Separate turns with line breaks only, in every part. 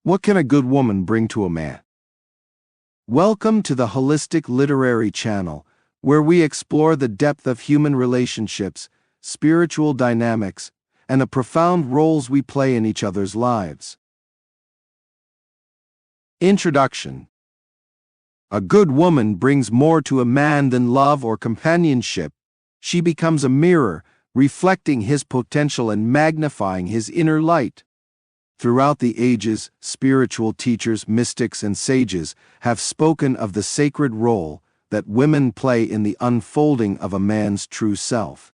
What can a good woman bring to a man? Welcome to the Holistic Literary Channel, where we explore the depth of human relationships, spiritual dynamics, and the profound roles we play in each other's lives. Introduction. A good woman brings more to a man than love or companionship. She becomes a mirror, reflecting his potential and magnifying his inner light. Throughout the ages, spiritual teachers, mystics, and sages have spoken of the sacred role that women play in the unfolding of a man's true self.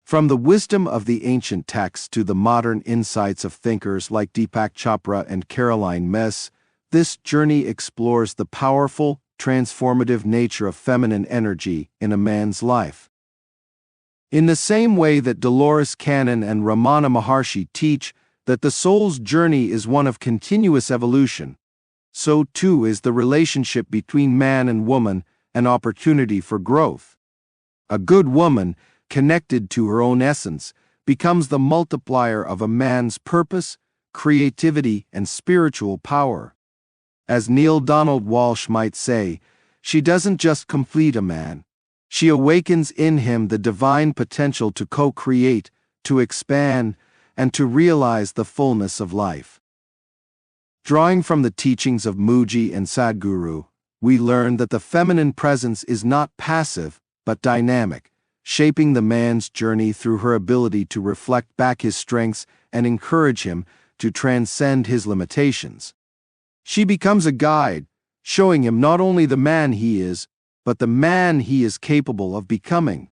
From the wisdom of the ancient texts to the modern insights of thinkers like Deepak Chopra and Myss, this journey explores the powerful, transformative nature of feminine energy in a man's life. In the same way that Dolores and Ramana Maharshi teach that the soul's journey is one of continuous evolution, so too is the relationship between man and woman an opportunity for growth. A good woman, connected to her own essence, becomes the multiplier of a man's purpose, creativity, and spiritual power. As Neale Donald Walsch might say, she doesn't just complete a man, she awakens in him the divine potential to co-create, to expand, and to realize the fullness of life. Drawing from the teachings of Mooji and Sadhguru, we learn that the feminine presence is not passive, but dynamic, shaping the man's journey through her ability to reflect back his strengths and encourage him to transcend his limitations. She becomes a guide, showing him not only the man he is, but the man he is capable of becoming.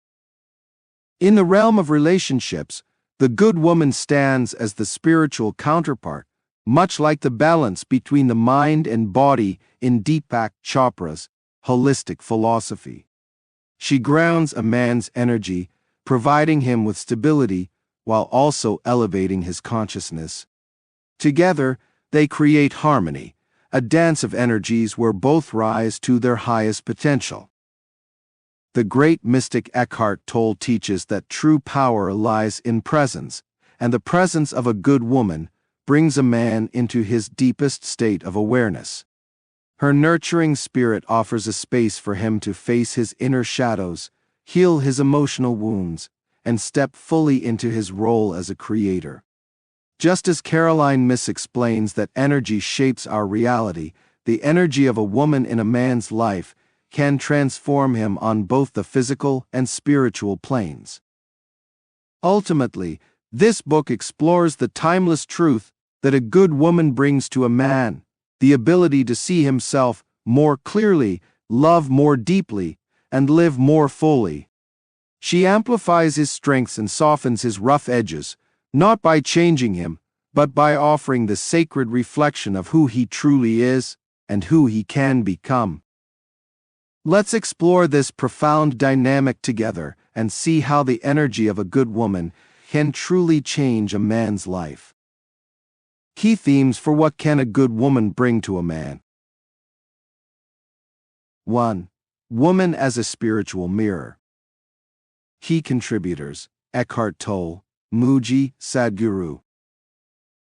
In the realm of relationships, the good woman stands as the spiritual counterpart, much like the balance between the mind and body in Deepak Chopra's holistic philosophy. She grounds a man's energy, providing him with stability while also elevating his consciousness. Together, they create harmony, a dance of energies where both rise to their highest potential. The great mystic Eckhart Tolle teaches that true power lies in presence, and the presence of a good woman brings a man into his deepest state of awareness. Her nurturing spirit offers a space for him to face his inner shadows, heal his emotional wounds, and step fully into his role as a creator. Just as Myss explains that energy shapes our reality, the energy of a woman in a man's life can transform him on both the physical and spiritual planes. Ultimately, this book explores the timeless truth that a good woman brings to a man, the ability to see himself more clearly, love more deeply, and live more fully. She amplifies his strengths and softens his rough edges, not by changing him, but by offering the sacred reflection of who he truly is and who he can become. Let's explore this profound dynamic together and see how the energy of a good woman can truly change a man's life. Key themes for what can a good woman bring to a man. 1. Woman as a spiritual mirror. Key contributors: Eckhart Tolle, Mooji, Sadhguru.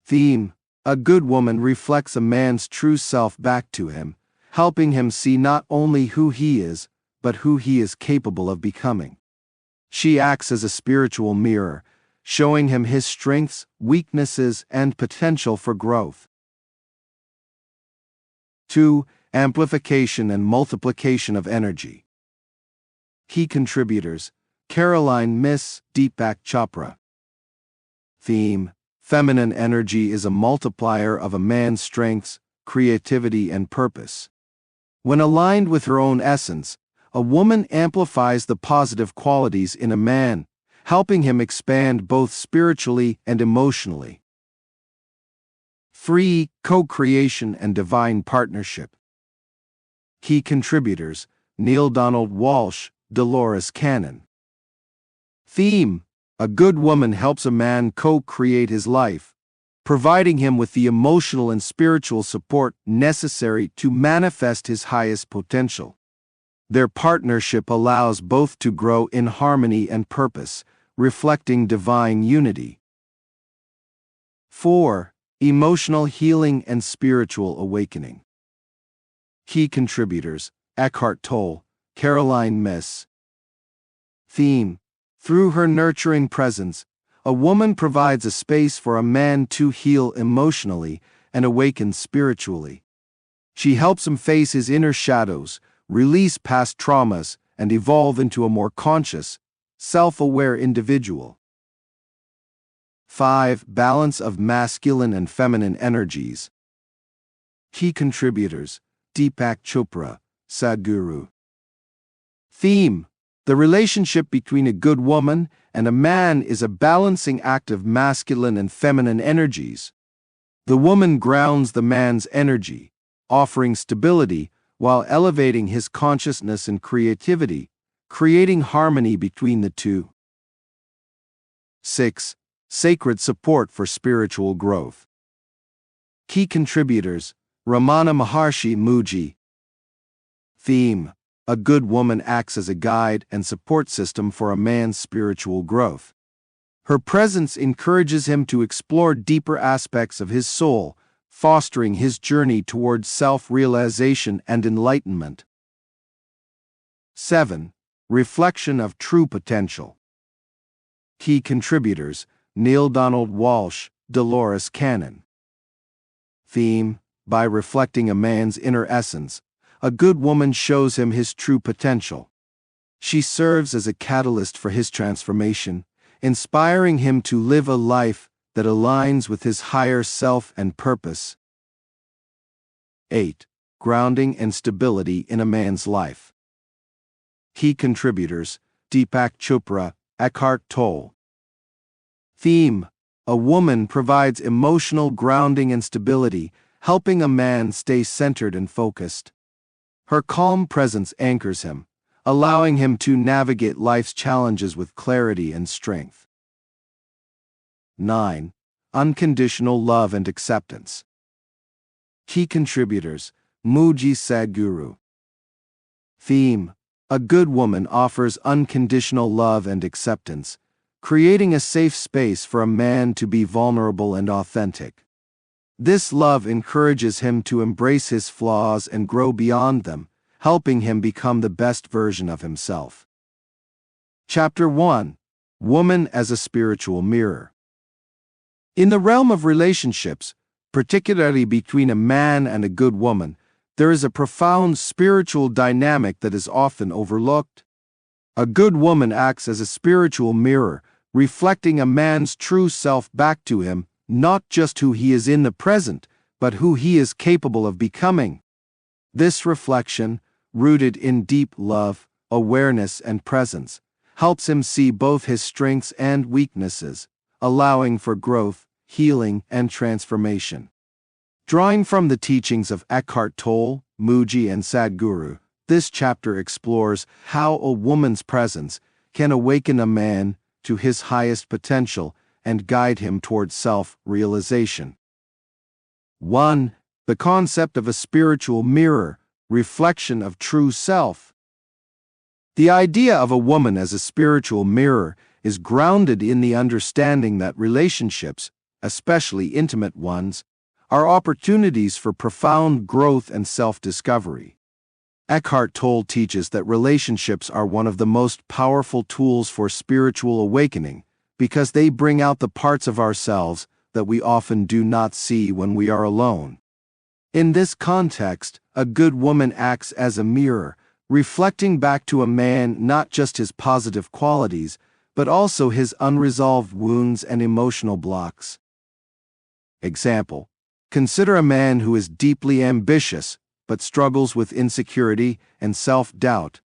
Theme: a good woman reflects a man's true self back to him, helping him see not only who he is, but who he is capable of becoming. She acts as a spiritual mirror, showing him his strengths, weaknesses, and potential for growth. 2. Amplification and multiplication of energy. Key contributors: Myss, Deepak Chopra. Theme: feminine energy is a multiplier of a man's strengths, creativity, and purpose. When aligned with her own essence, a woman amplifies the positive qualities in a man, helping him expand both spiritually and emotionally. 3. Co-creation and divine partnership. Key contributors: Neale Donald Walsch, Dolores. Theme: a good woman helps a man co-create his life, providing him with the emotional and spiritual support necessary to manifest his highest potential. Their partnership allows both to grow in harmony and purpose, reflecting divine unity. 4. emotional healing and spiritual awakening. Key contributors: Eckhart Tolle, Caroline Myss. Theme: through her nurturing presence, a woman provides a space for a man to heal emotionally and awaken spiritually. She helps him face his inner shadows, release past traumas, and evolve into a more conscious, self-aware individual. 5. Balance of masculine and feminine energies. Key contributors: Deepak Chopra, Sadhguru. Theme: the relationship between a good woman and a man is a balancing act of masculine and feminine energies. The woman grounds the man's energy, offering stability while elevating his consciousness and creativity, creating harmony between the two. 6. Sacred support for spiritual growth. Key contributors: Ramana, Maharshi, Mooji. Theme: a good woman acts as a guide and support system for a man's spiritual growth. Her presence encourages him to explore deeper aspects of his soul, fostering his journey towards self-realization and enlightenment. 7. Reflection of true potential. Key contributors: Neale Donald Walsch, Dolores. Theme: by reflecting a man's inner essence, a good woman shows him his true potential. She serves as a catalyst for his transformation, inspiring him to live a life that aligns with his higher self and purpose. 8. Grounding and stability in a man's life. Key contributors: Deepak Chopra, Eckhart Tolle. Theme: a woman provides emotional grounding and stability, helping a man stay centered and focused. Her calm presence anchors him, allowing him to navigate life's challenges with clarity and strength. 9. Unconditional love and acceptance. Key contributors: Mooji, Sadhguru. Theme: a good woman offers unconditional love and acceptance, creating a safe space for a man to be vulnerable and authentic. This love encourages him to embrace his flaws and grow beyond them, helping him become the best version of himself. Chapter 1: Woman as a Spiritual Mirror. In the realm of relationships, particularly between a man and a good woman, there is a profound spiritual dynamic that is often overlooked. A good woman acts as a spiritual mirror, reflecting a man's true self back to him, not just who he is in the present, but who he is capable of becoming. This reflection, rooted in deep love, awareness, and presence, helps him see both his strengths and weaknesses, allowing for growth, healing, and transformation. Drawing from the teachings of Eckhart Tolle, Mooji, and Sadhguru, this chapter explores how a woman's presence can awaken a man to his highest potential and guide him towards self-realization. 1. The concept of a spiritual mirror, reflection of true self. The idea of a woman as a spiritual mirror is grounded in the understanding that relationships, especially intimate ones, are opportunities for profound growth and self-discovery. Eckhart Tolle teaches that relationships are one of the most powerful tools for spiritual awakening because they bring out the parts of ourselves that we often do not see when we are alone. In this context, a good woman acts as a mirror, reflecting back to a man not just his positive qualities, but also his unresolved wounds and emotional blocks. Example: consider a man who is deeply ambitious, but struggles with insecurity and self-doubt.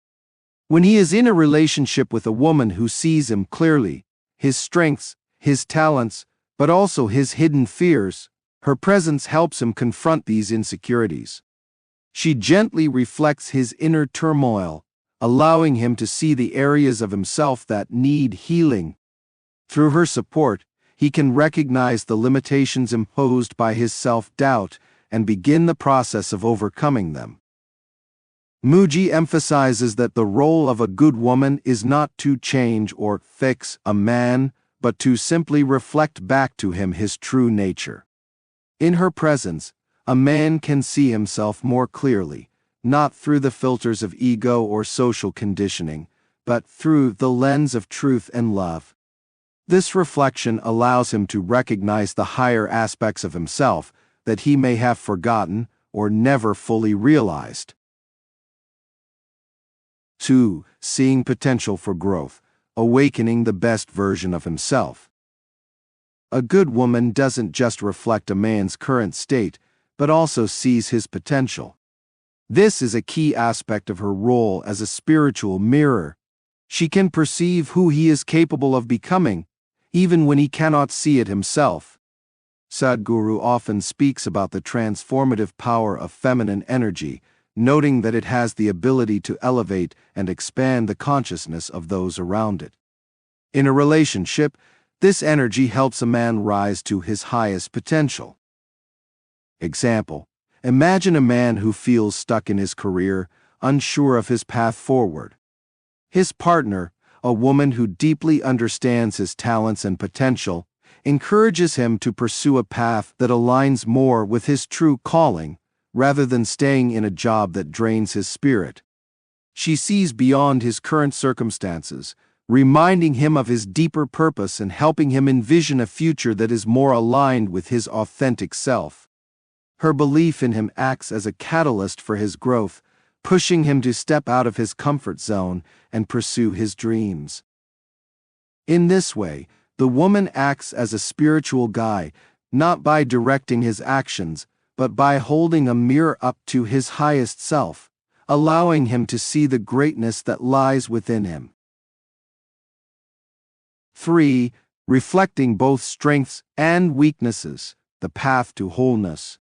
When he is in a relationship with a woman who sees him clearly, his strengths, his talents, but also his hidden fears, her presence helps him confront these insecurities. She gently reflects his inner turmoil, allowing him to see the areas of himself that need healing. Through her support, he can recognize the limitations imposed by his self-doubt and begin the process of overcoming them. Mooji emphasizes that the role of a good woman is not to change or fix a man, but to simply reflect back to him his true nature. In her presence, a man can see himself more clearly, not through the filters of ego or social conditioning, but through the lens of truth and love. This reflection allows him to recognize the higher aspects of himself that he may have forgotten or never fully realized. 2. Seeing potential for growth, awakening the best version of himself. A good woman doesn't just reflect a man's current state, but also sees his potential. This is a key aspect of her role as a spiritual mirror. She can perceive who he is capable of becoming, even when he cannot see it himself. Sadhguru often speaks about the transformative power of feminine energy, noting that it has the ability to elevate and expand the consciousness of those around it. In a relationship, this energy helps a man rise to his highest potential. Example: imagine a man who feels stuck in his career, unsure of his path forward. His partner, a woman who deeply understands his talents and potential, encourages him to pursue a path that aligns more with his true calling, rather than staying in a job that drains his spirit. She sees beyond his current circumstances, reminding him of his deeper purpose and helping him envision a future that is more aligned with his authentic self. Her belief in him acts as a catalyst for his growth, pushing him to step out of his comfort zone and pursue his dreams. In this way, the woman acts as a spiritual guide, not by directing his actions, but by holding a mirror up to his highest self, allowing him to see the greatness that lies within him. 3. Reflecting both strengths and weaknesses, the path to wholeness.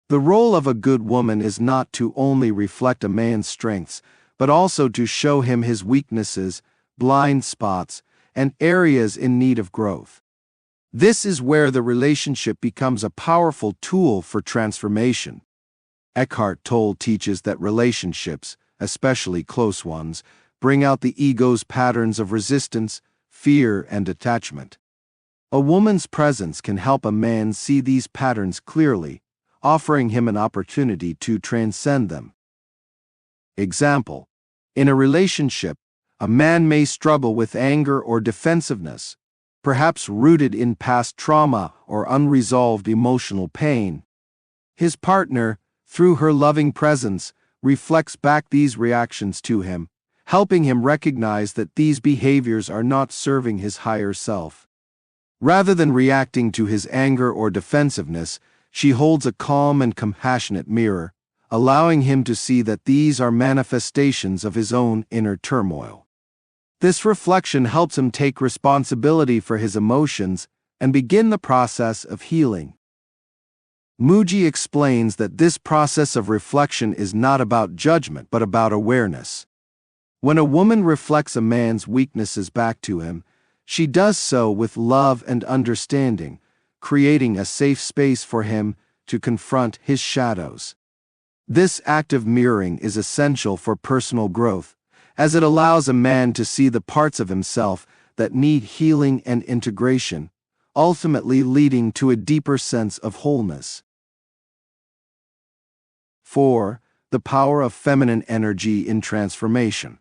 The role of a good woman is not to only reflect a man's strengths, but also to show him his weaknesses, blind spots, and areas in need of growth. This is where the relationship becomes a powerful tool for transformation. Eckhart Tolle teaches that relationships, especially close ones, bring out the ego's patterns of resistance, fear, and attachment. A woman's presence can help a man see these patterns clearly, offering him an opportunity to transcend them. Example: in a relationship, a man may struggle with anger or defensiveness, perhaps rooted in past trauma or unresolved emotional pain. His partner, through her loving presence, reflects back these reactions to him, helping him recognize that these behaviors are not serving his higher self. Rather than reacting to his anger or defensiveness, she holds a calm and compassionate mirror, allowing him to see that these are manifestations of his own inner turmoil. This reflection helps him take responsibility for his emotions and begin the process of healing. Mooji explains that this process of reflection is not about judgment but about awareness. When a woman reflects a man's weaknesses back to him, she does so with love and understanding, creating a safe space for him to confront his shadows. This act of mirroring is essential for personal growth, as it allows a man to see the parts of himself that need healing and integration, ultimately leading to a deeper sense of wholeness. 4. The power of feminine energy in transformation.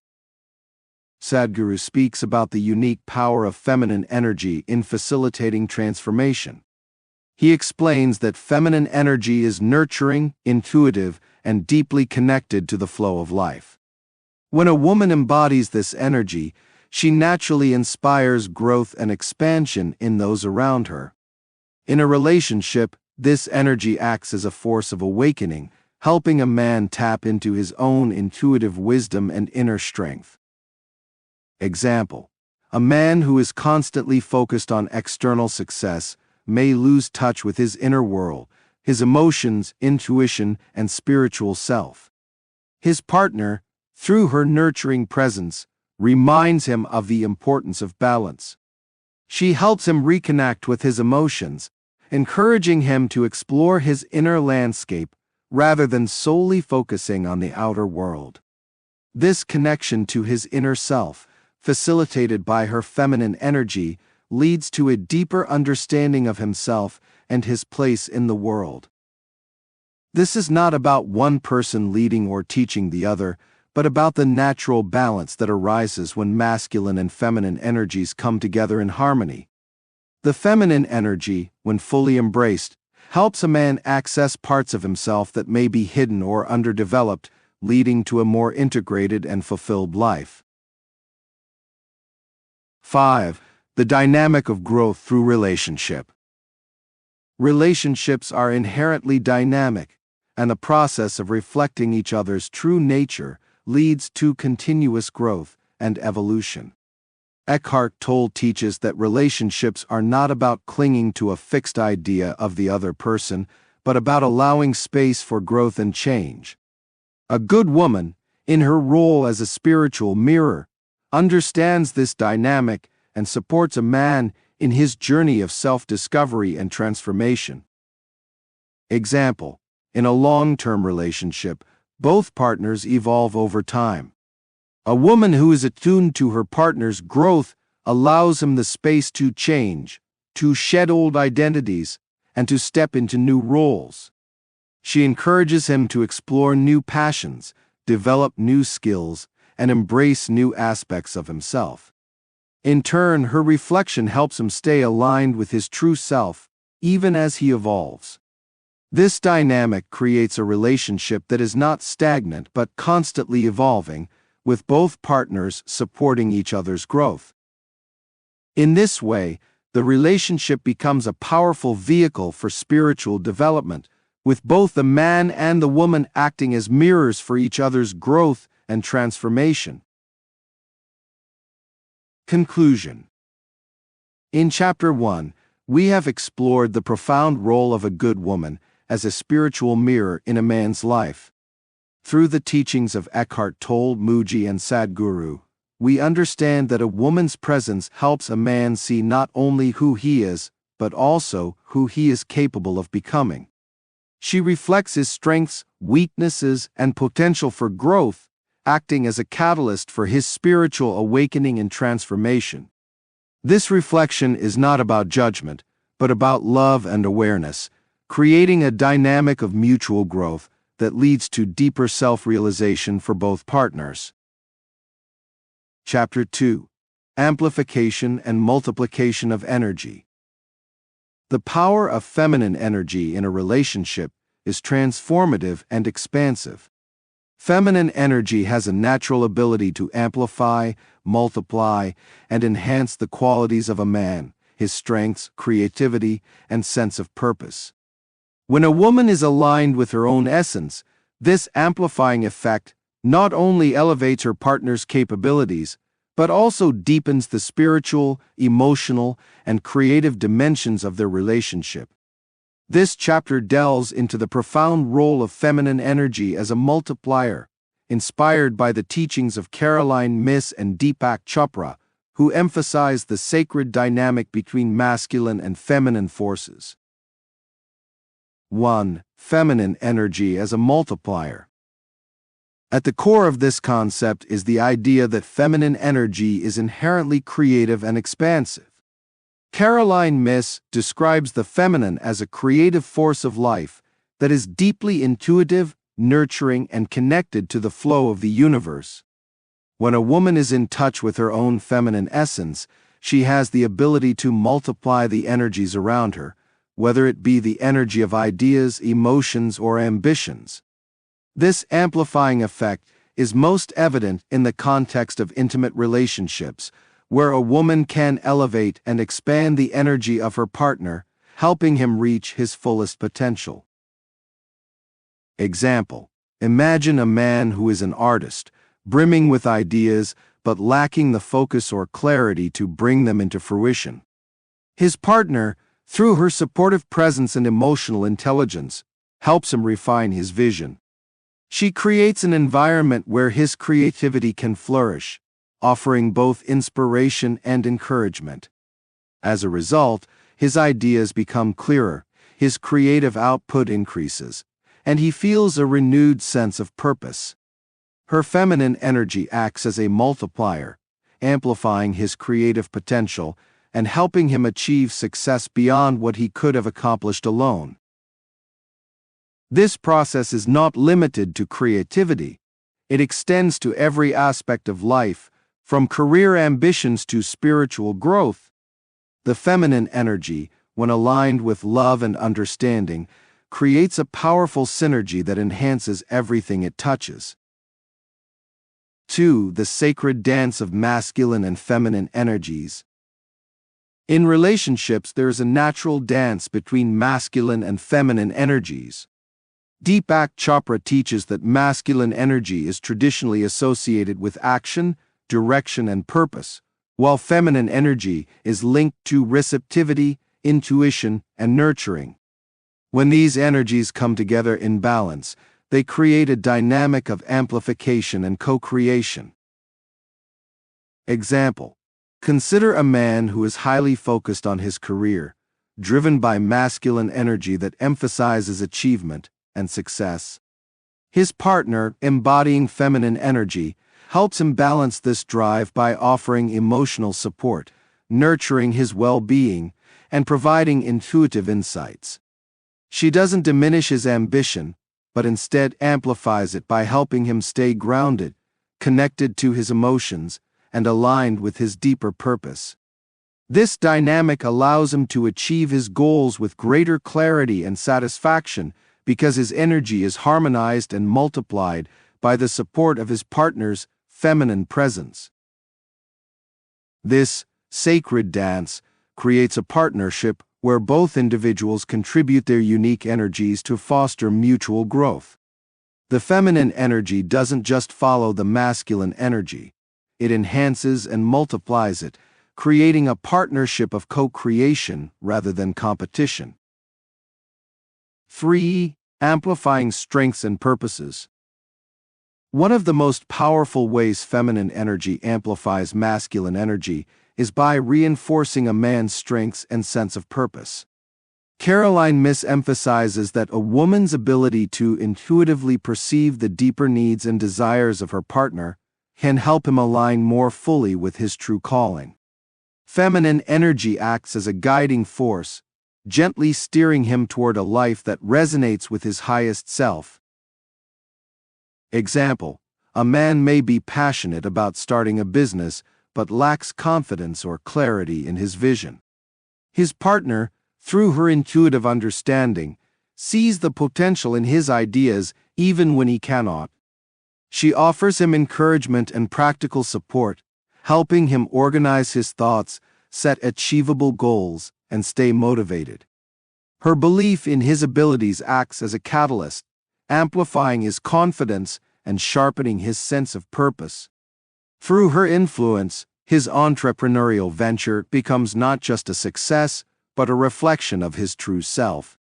Sadhguru speaks about the unique power of feminine energy in facilitating transformation. He explains that feminine energy is nurturing, intuitive, and deeply connected to the flow of life. When a woman embodies this energy, she naturally inspires growth and expansion in those around her. In a relationship, this energy acts as a force of awakening, helping a man tap into his own intuitive wisdom and inner strength. Example: a man who is constantly focused on external success may lose touch with his inner world, his emotions, intuition, and spiritual self. His partner, through her nurturing presence, reminds him of the importance of balance. She helps him reconnect with his emotions, encouraging him to explore his inner landscape rather than solely focusing on the outer world. This connection to his inner self, facilitated by her feminine energy, leads to a deeper understanding of himself and his place in the world. This is not about one person leading or teaching the other, but about the natural balance that arises when masculine and feminine energies come together in harmony. The feminine energy, when fully embraced, helps a man access parts of himself that may be hidden or underdeveloped, leading to a more integrated and fulfilled life. 5. The dynamic of growth through relationship. Relationships are inherently dynamic, and the process of reflecting each other's true nature leads to continuous growth and evolution. Eckhart Tolle teaches that relationships are not about clinging to a fixed idea of the other person, but about allowing space for growth and change. A good woman, in her role as a spiritual mirror, understands this dynamic and supports a man in his journey of self-discovery and transformation. Example: in a long-term relationship, both partners evolve over time. A woman who is attuned to her partner's growth allows him the space to change, to shed old identities, and to step into new roles. She encourages him to explore new passions, develop new skills, and embrace new aspects of himself. In turn, her reflection helps him stay aligned with his true self, even as he evolves. This dynamic creates a relationship that is not stagnant but constantly evolving, with both partners supporting each other's growth. In this way, the relationship becomes a powerful vehicle for spiritual development, with both the man and the woman acting as mirrors for each other's growth and transformation. Conclusion. In Chapter 1, we have explored the profound role of a good woman as a spiritual mirror in a man's life. Through the teachings of Eckhart Tolle, Mooji, and Sadhguru, we understand that a woman's presence helps a man see not only who he is, but also who he is capable of becoming. She reflects his strengths, weaknesses, and potential for growth, acting as a catalyst for his spiritual awakening and transformation. This reflection is not about judgment, but about love and awareness, creating a dynamic of mutual growth that leads to deeper self-realization for both partners. Chapter 2. Amplification and Multiplication of Energy. The power of feminine energy in a relationship is transformative and expansive. Feminine energy has a natural ability to amplify, multiply, and enhance the qualities of a man, his strengths, creativity, and sense of purpose. When a woman is aligned with her own essence, this amplifying effect not only elevates her partner's capabilities, but also deepens the spiritual, emotional, and creative dimensions of their relationship. This chapter delves into the profound role of feminine energy as a multiplier, inspired by the teachings of Myss and Deepak Chopra, who emphasize the sacred dynamic between masculine and feminine forces. 1. Feminine energy as a multiplier. At the core of this concept is the idea that feminine energy is inherently creative and expansive. Myss describes the feminine as a creative force of life that is deeply intuitive, nurturing, and connected to the flow of the universe. When a woman is in touch with her own feminine essence, she has the ability to multiply the energies around her, whether it be the energy of ideas, emotions, or ambitions. This amplifying effect is most evident in the context of intimate relationships, where a woman can elevate and expand the energy of her partner, helping him reach his fullest potential. Example: imagine a man who is an artist, brimming with ideas, but lacking the focus or clarity to bring them into fruition. His partner, through her supportive presence and emotional intelligence, helps him refine his vision. She creates an environment where his creativity can flourish, offering both inspiration and encouragement. As a result, his ideas become clearer, his creative output increases, and he feels a renewed sense of purpose. Her feminine energy acts as a multiplier, amplifying his creative potential and helping him achieve success beyond what he could have accomplished alone. This process is not limited to creativity. It extends to every aspect of life, from career ambitions to spiritual growth. The feminine energy, when aligned with love and understanding, creates a powerful synergy that enhances everything it touches. 2. The sacred dance of masculine and feminine energies. In relationships, there is a natural dance between masculine and feminine energies. Deepak Chopra teaches that masculine energy is traditionally associated with action, direction, and purpose, while feminine energy is linked to receptivity, intuition, and nurturing. When these energies come together in balance, they create a dynamic of amplification and co-creation. Example: consider a man who is highly focused on his career, driven by masculine energy that emphasizes achievement and success. His partner, embodying feminine energy, helps him balance this drive by offering emotional support, nurturing his well-being, and providing intuitive insights. She doesn't diminish his ambition, but instead amplifies it by helping him stay grounded, connected to his emotions, and aligned with his deeper purpose. This dynamic allows him to achieve his goals with greater clarity and satisfaction because his energy is harmonized and multiplied by the support of his partner's feminine presence. This sacred dance creates a partnership where both individuals contribute their unique energies to foster mutual growth. The feminine energy doesn't just follow the masculine energy. It enhances and multiplies it, creating a partnership of co-creation rather than competition. 3. Amplifying strengths and purposes. One of the most powerful ways feminine energy amplifies masculine energy is by reinforcing a man's strengths and sense of purpose. Myss emphasizes that a woman's ability to intuitively perceive the deeper needs and desires of her partner can help him align more fully with his true calling. Feminine energy acts as a guiding force, gently steering him toward a life that resonates with his highest self. Example: a man may be passionate about starting a business but lacks confidence or clarity in his vision. His partner, through her intuitive understanding, sees the potential in his ideas even when he cannot. She offers him encouragement and practical support, helping him organize his thoughts, set achievable goals, and stay motivated. Her belief in his abilities acts as a catalyst, amplifying his confidence and sharpening his sense of purpose. Through her influence, his entrepreneurial venture becomes not just a success, but a reflection of his true self.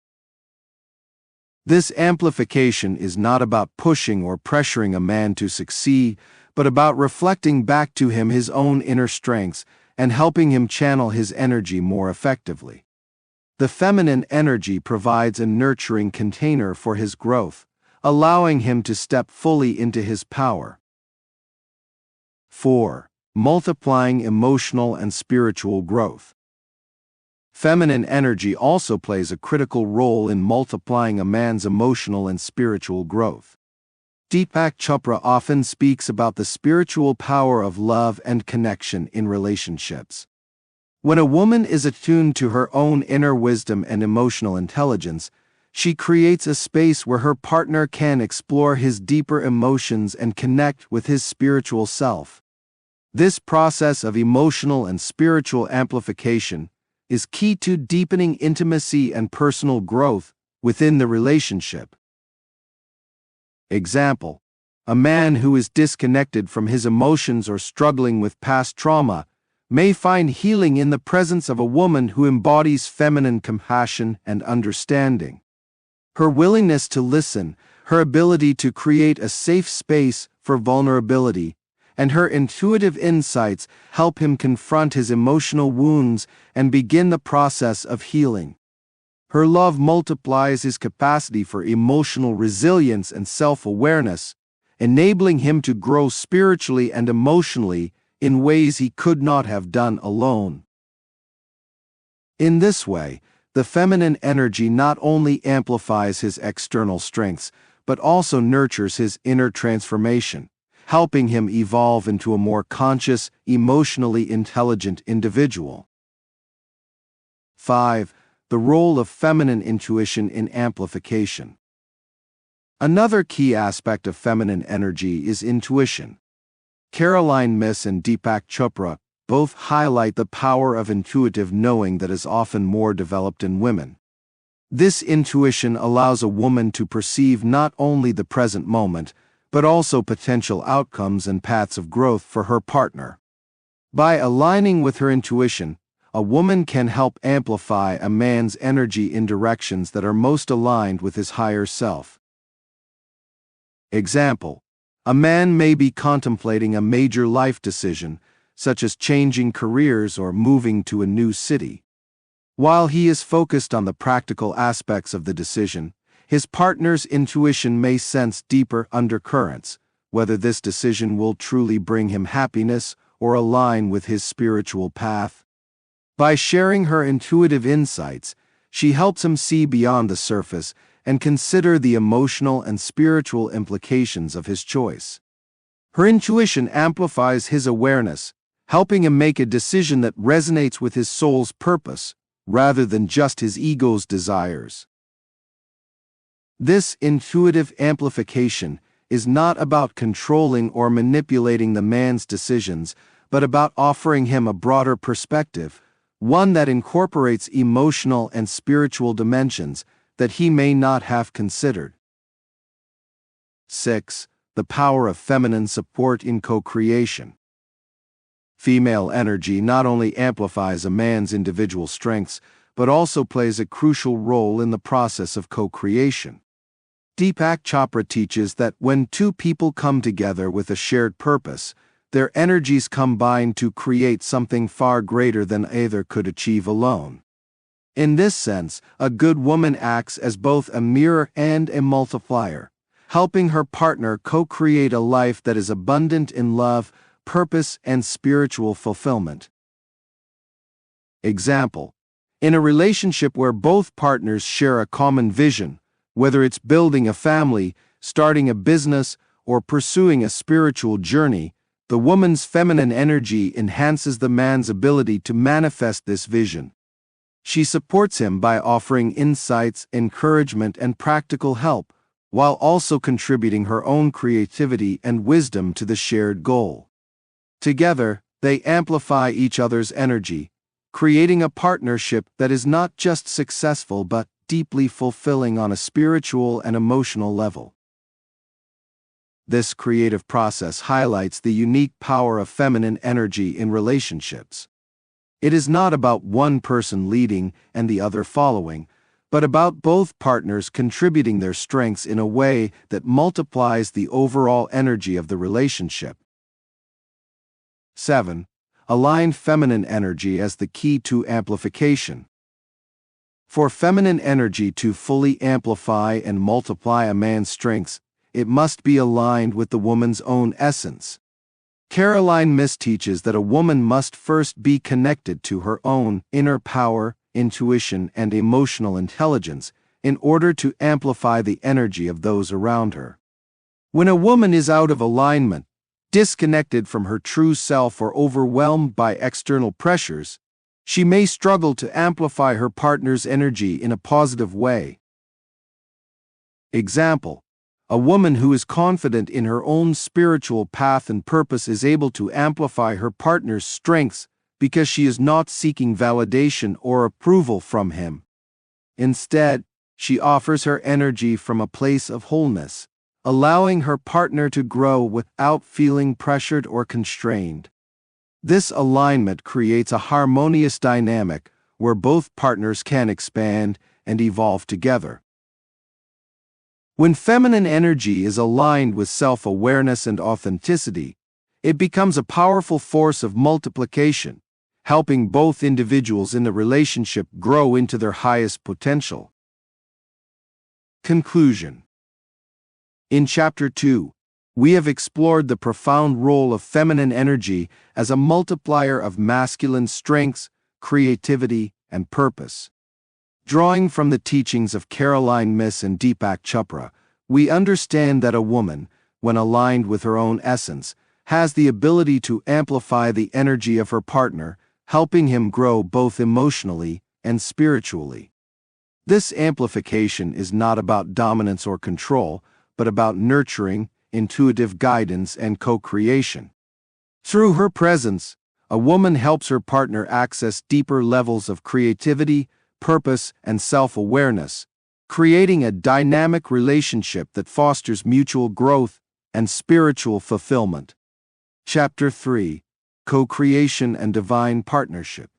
This amplification is not about pushing or pressuring a man to succeed, but about reflecting back to him his own inner strengths and helping him channel his energy more effectively. The feminine energy provides a nurturing container for his growth, allowing him to step fully into his power. 4. Multiplying emotional and spiritual growth. Feminine energy also plays a critical role in multiplying a man's emotional and spiritual growth. Deepak Chopra often speaks about the spiritual power of love and connection in relationships. When a woman is attuned to her own inner wisdom and emotional intelligence, she creates a space where her partner can explore his deeper emotions and connect with his spiritual self. This process of emotional and spiritual amplification is key to deepening intimacy and personal growth within the relationship. Example: a man who is disconnected from his emotions or struggling with past trauma may find healing in the presence of a woman who embodies feminine compassion and understanding. Her willingness to listen, her ability to create a safe space for vulnerability, and her intuitive insights help him confront his emotional wounds and begin the process of healing. Her love multiplies his capacity for emotional resilience and self-awareness, enabling him to grow spiritually and emotionally in ways he could not have done alone. In this way, the feminine energy not only amplifies his external strengths, but also nurtures his inner transformation, helping him evolve into a more conscious, emotionally intelligent individual. 5. The role of feminine intuition in amplification. Another key aspect of feminine energy is intuition. Myss and Deepak Chopra both highlight the power of intuitive knowing that is often more developed in women. This intuition allows a woman to perceive not only the present moment, but also potential outcomes and paths of growth for her partner. By aligning with her intuition, a woman can help amplify a man's energy in directions that are most aligned with his higher self. Example: a man may be contemplating a major life decision, such as changing careers or moving to a new city. While he is focused on the practical aspects of the decision, his partner's intuition may sense deeper undercurrents, whether this decision will truly bring him happiness or align with his spiritual path. By sharing her intuitive insights, she helps him see beyond the surface and consider the emotional and spiritual implications of his choice. Her intuition amplifies his awareness, helping him make a decision that resonates with his soul's purpose, rather than just his ego's desires. This intuitive amplification is not about controlling or manipulating the man's decisions, but about offering him a broader perspective, one that incorporates emotional and spiritual dimensions that he may not have considered. 6. The power of feminine support in co-creation. Female energy not only amplifies a man's individual strengths, but also plays a crucial role in the process of co-creation. Deepak Chopra teaches that when two people come together with a shared purpose, their energies combine to create something far greater than either could achieve alone. In this sense, a good woman acts as both a mirror and a multiplier, helping her partner co-create a life that is abundant in love, purpose, and spiritual fulfillment. Example: in a relationship where both partners share a common vision, whether it's building a family, starting a business, or pursuing a spiritual journey, the woman's feminine energy enhances the man's ability to manifest this vision. She supports him by offering insights, encouragement, and practical help, while also contributing her own creativity and wisdom to the shared goal. Together, they amplify each other's energy, creating a partnership that is not just successful but deeply fulfilling on a spiritual and emotional level. This creative process highlights the unique power of feminine energy in relationships. It is not about one person leading and the other following, but about both partners contributing their strengths in a way that multiplies the overall energy of the relationship. 7. Align feminine energy as the key to amplification. For feminine energy to fully amplify and multiply a man's strengths, it must be aligned with the woman's own essence. Myss teaches that a woman must first be connected to her own inner power, intuition, and emotional intelligence in order to amplify the energy of those around her. When a woman is out of alignment, disconnected from her true self, or overwhelmed by external pressures, she may struggle to amplify her partner's energy in a positive way. Example: a woman who is confident in her own spiritual path and purpose is able to amplify her partner's strengths because she is not seeking validation or approval from him. Instead, she offers her energy from a place of wholeness, allowing her partner to grow without feeling pressured or constrained. This alignment creates a harmonious dynamic where both partners can expand and evolve together. When feminine energy is aligned with self-awareness and authenticity, it becomes a powerful force of multiplication, helping both individuals in the relationship grow into their highest potential. Conclusion. In Chapter 2, we have explored the profound role of feminine energy as a multiplier of masculine strengths, creativity, and purpose. Drawing from the teachings of Myss and Deepak Chopra, we understand that a woman, when aligned with her own essence, has the ability to amplify the energy of her partner, helping him grow both emotionally and spiritually. This amplification is not about dominance or control, but about nurturing, intuitive guidance, and co-creation. Through her presence, a woman helps her partner access deeper levels of creativity, purpose, and self-awareness, creating a dynamic relationship that fosters mutual growth and spiritual fulfillment. Chapter 3: Co-creation and Divine Partnership.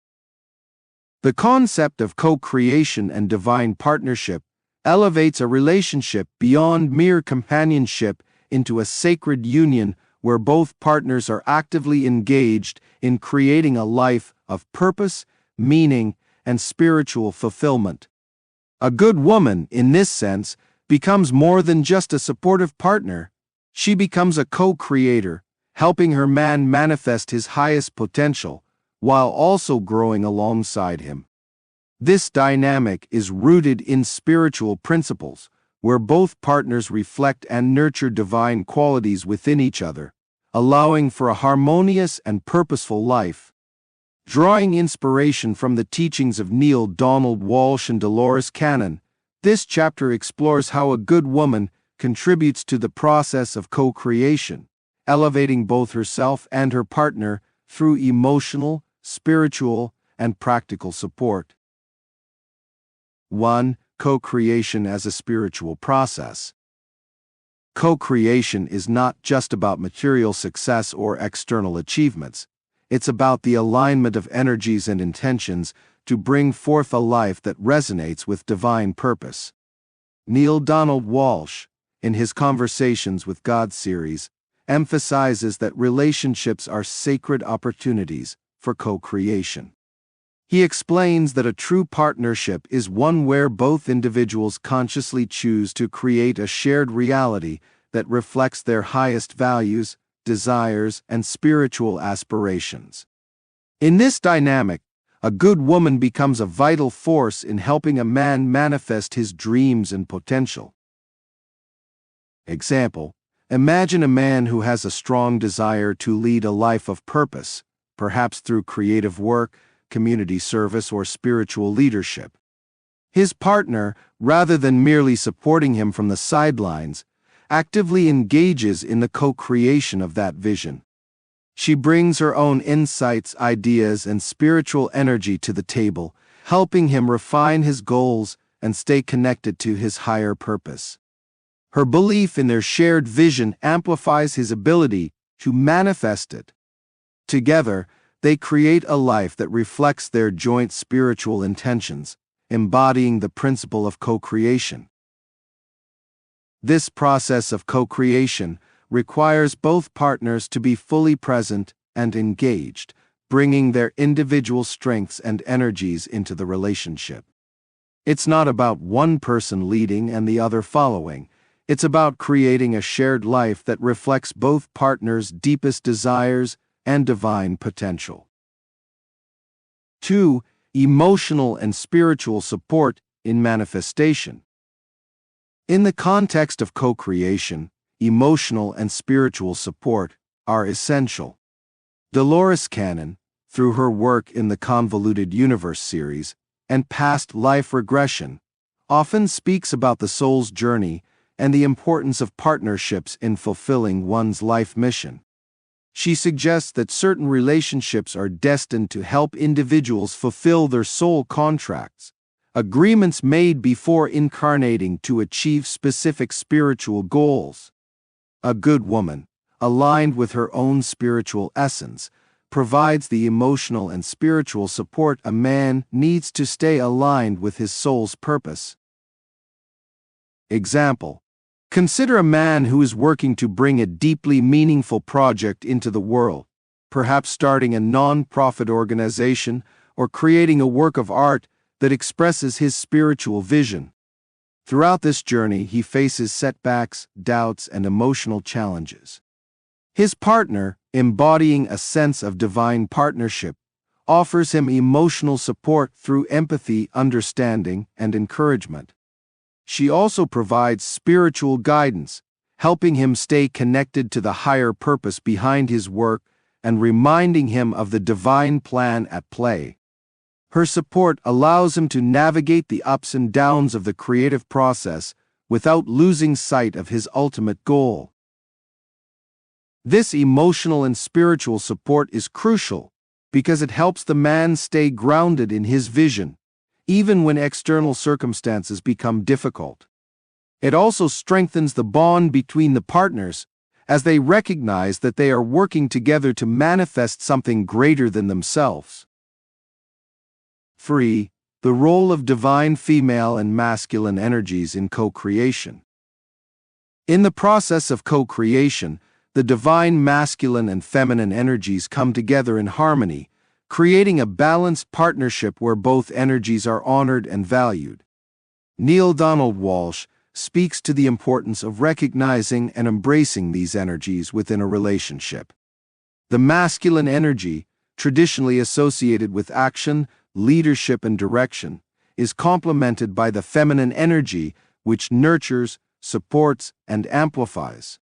The concept of co-creation and divine partnership elevates a relationship beyond mere companionship into a sacred union where both partners are actively engaged in creating a life of purpose, meaning, and spiritual fulfillment. A good woman, in this sense, becomes more than just a supportive partner. She becomes a co-creator, helping her man manifest his highest potential, while also growing alongside him. This dynamic is rooted in spiritual principles, where both partners reflect and nurture divine qualities within each other, allowing for a harmonious and purposeful life. Drawing inspiration from the teachings of Neale Donald Walsch and Dolores, this chapter explores how a good woman contributes to the process of co-creation, elevating both herself and her partner through emotional, spiritual, and practical support. 1. Co-creation as a spiritual process. Co-creation is not just about material success or external achievements. It's about the alignment of energies and intentions to bring forth a life that resonates with divine purpose. Neale Donald Walsch, in his Conversations with God series, emphasizes that relationships are sacred opportunities for co-creation. He explains that a true partnership is one where both individuals consciously choose to create a shared reality that reflects their highest values, desires, and spiritual aspirations. In this dynamic, a good woman becomes a vital force in helping a man manifest his dreams and potential. Example: imagine a man who has a strong desire to lead a life of purpose, perhaps through creative work, community service, or spiritual leadership. His partner, rather than merely supporting him from the sidelines, actively engages in the co-creation of that vision. She brings her own insights, ideas, and spiritual energy to the table, helping him refine his goals and stay connected to his higher purpose. Her belief in their shared vision amplifies his ability to manifest it. Together, they create a life that reflects their joint spiritual intentions, embodying the principle of co-creation. This process of co-creation requires both partners to be fully present and engaged, bringing their individual strengths and energies into the relationship. It's not about one person leading and the other following. It's about creating a shared life that reflects both partners' deepest desires and divine potential. 2. Emotional and spiritual support in manifestation. In the context of co-creation, emotional and spiritual support are essential. Dolores, through her work in the Convoluted Universe series and past life regression, often speaks about the soul's journey and the importance of partnerships in fulfilling one's life mission. She suggests that certain relationships are destined to help individuals fulfill their soul contracts, agreements made before incarnating to achieve specific spiritual goals. A good woman, aligned with her own spiritual essence, provides the emotional and spiritual support a man needs to stay aligned with his soul's purpose. Example: consider a man who is working to bring a deeply meaningful project into the world, perhaps starting a non-profit organization or creating a work of art that expresses his spiritual vision. Throughout this journey, he faces setbacks, doubts, and emotional challenges. His partner, embodying a sense of divine partnership, offers him emotional support through empathy, understanding, and encouragement. She also provides spiritual guidance, helping him stay connected to the higher purpose behind his work and reminding him of the divine plan at play. Her support allows him to navigate the ups and downs of the creative process without losing sight of his ultimate goal. This emotional and spiritual support is crucial because it helps the man stay grounded in his vision, even when external circumstances become difficult. It also strengthens the bond between the partners as they recognize that they are working together to manifest something greater than themselves. 3. The role of divine female and masculine energies in co-creation. In the process of co-creation, the divine masculine and feminine energies come together in harmony, creating a balanced partnership where both energies are honored and valued. Neale Donald Walsch speaks to the importance of recognizing and embracing these energies within a relationship. The masculine energy, traditionally associated with action, leadership, and direction, is complemented by the feminine energy, which nurtures, supports, and amplifies.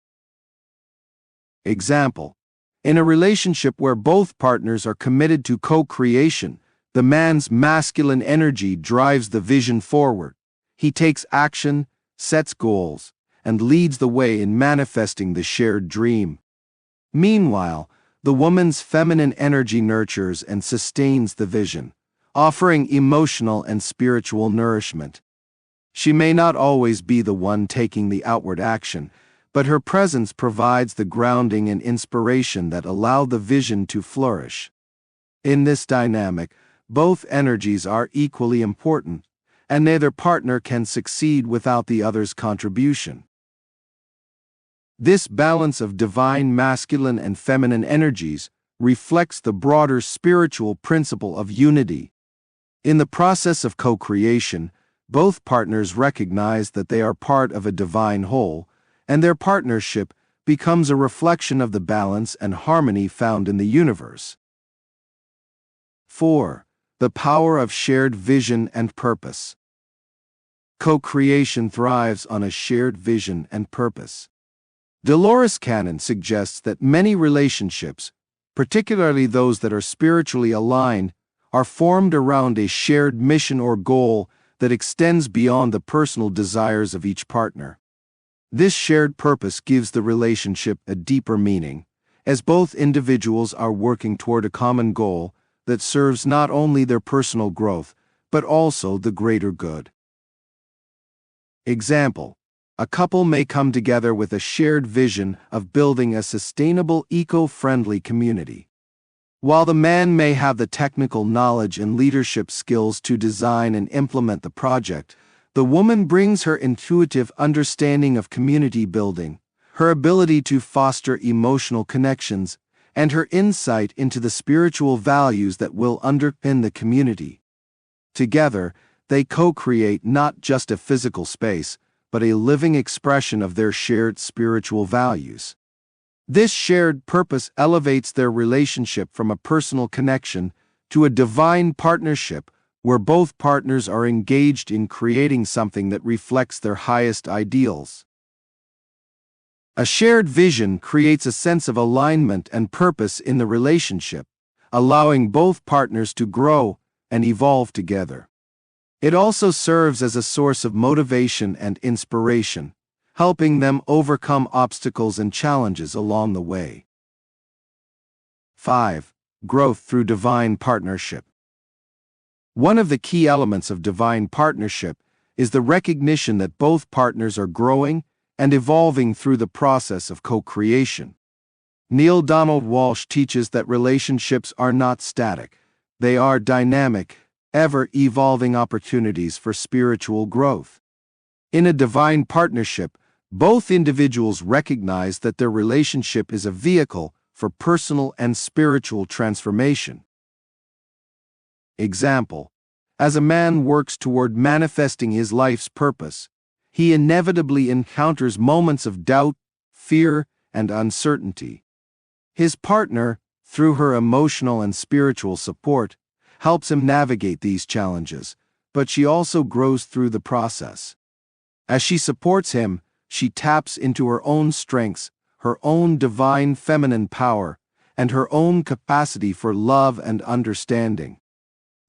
Example: in a relationship where both partners are committed to co-creation, the man's masculine energy drives the vision forward. He takes action, sets goals, and leads the way in manifesting the shared dream. Meanwhile, the woman's feminine energy nurtures and sustains the vision, offering emotional and spiritual nourishment. She may not always be the one taking the outward action, but her presence provides the grounding and inspiration that allow the vision to flourish. In this dynamic, both energies are equally important, and neither partner can succeed without the other's contribution. This balance of divine masculine and feminine energies reflects the broader spiritual principle of unity. In the process of co-creation, both partners recognize that they are part of a divine whole, and their partnership becomes a reflection of the balance and harmony found in the universe. 4. The power of shared vision and purpose. Co-creation thrives on a shared vision and purpose. Dolores Cannon suggests that many relationships, particularly those that are spiritually aligned, are formed around a shared mission or goal that extends beyond the personal desires of each partner. This shared purpose gives the relationship a deeper meaning, as both individuals are working toward a common goal that serves not only their personal growth, but also the greater good. Example: a couple may come together with a shared vision of building a sustainable, eco-friendly community. While the man may have the technical knowledge and leadership skills to design and implement the project, the woman brings her intuitive understanding of community building, her ability to foster emotional connections, and her insight into the spiritual values that will underpin the community. Together, they co-create not just a physical space, but a living expression of their shared spiritual values. This shared purpose elevates their relationship from a personal connection to a divine partnership where both partners are engaged in creating something that reflects their highest ideals. A shared vision creates a sense of alignment and purpose in the relationship, allowing both partners to grow and evolve together. It also serves as a source of motivation and inspiration, helping them overcome obstacles and challenges along the way. 5. Growth through divine partnership. One of the key elements of divine partnership is the recognition that both partners are growing and evolving through the process of co-creation. Neale Donald Walsch teaches that relationships are not static. They are dynamic, ever-evolving opportunities for spiritual growth. In a divine partnership, both individuals recognize that their relationship is a vehicle for personal and spiritual transformation. Example: as a man works toward manifesting his life's purpose, he inevitably encounters moments of doubt, fear, and uncertainty. His partner, through her emotional and spiritual support, helps him navigate these challenges, but she also grows through the process. As she supports him, she taps into her own strengths, her own divine feminine power, and her own capacity for love and understanding.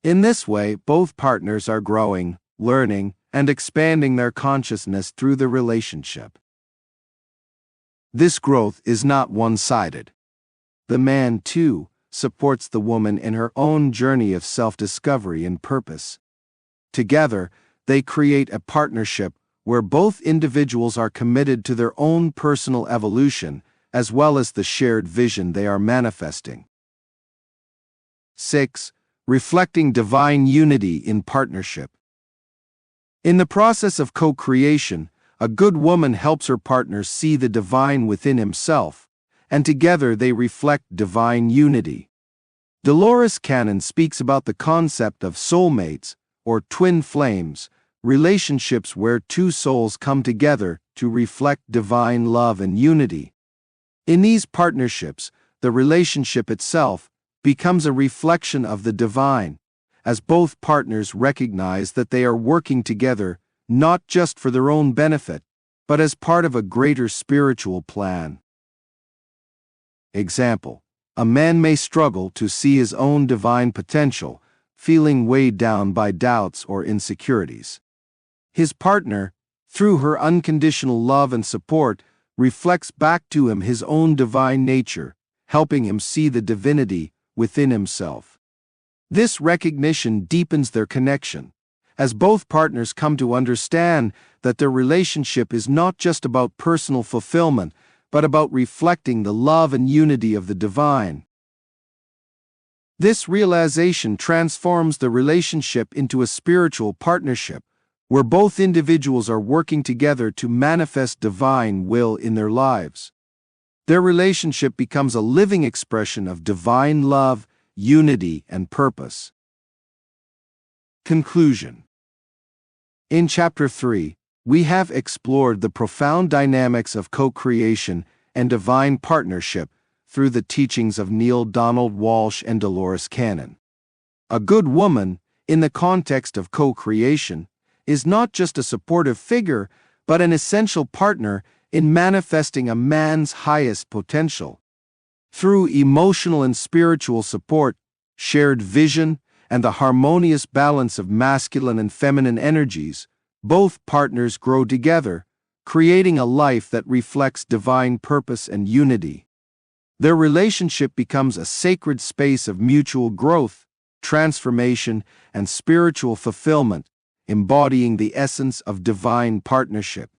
In this way, both partners are growing, learning, and expanding their consciousness through the relationship. This growth is not one-sided. The man, too, supports the woman in her own journey of self-discovery and purpose. Together, they create a partnership where both individuals are committed to their own personal evolution as well as the shared vision they are manifesting. 6. Reflecting divine unity in partnership. In the process of co-creation, a good woman helps her partner see the divine within himself, and together they reflect divine unity. Dolores Cannon speaks about the concept of soulmates, or twin flames, relationships where two souls come together to reflect divine love and unity. In these partnerships, the relationship itself becomes a reflection of the divine, as both partners recognize that they are working together not just for their own benefit, but as part of a greater spiritual plan. Example: a man may struggle to see his own divine potential, feeling weighed down by doubts or insecurities. His partner, through her unconditional love and support, reflects back to him his own divine nature, helping him see the divinity within himself. This recognition deepens their connection, as both partners come to understand that their relationship is not just about personal fulfillment, but about reflecting the love and unity of the divine. This realization transforms the relationship into a spiritual partnership, where both individuals are working together to manifest divine will in their lives. Their relationship becomes a living expression of divine love, unity, and purpose. Conclusion. In Chapter 3, we have explored the profound dynamics of co-creation and divine partnership through the teachings of Neale Donald Walsch and Dolores Cannon. A good woman, in the context of co-creation, is not just a supportive figure, but an essential partner in manifesting a man's highest potential. Through emotional and spiritual support, shared vision, and the harmonious balance of masculine and feminine energies, both partners grow together, creating a life that reflects divine purpose and unity. Their relationship becomes a sacred space of mutual growth, transformation, and spiritual fulfillment, embodying the essence of divine partnership.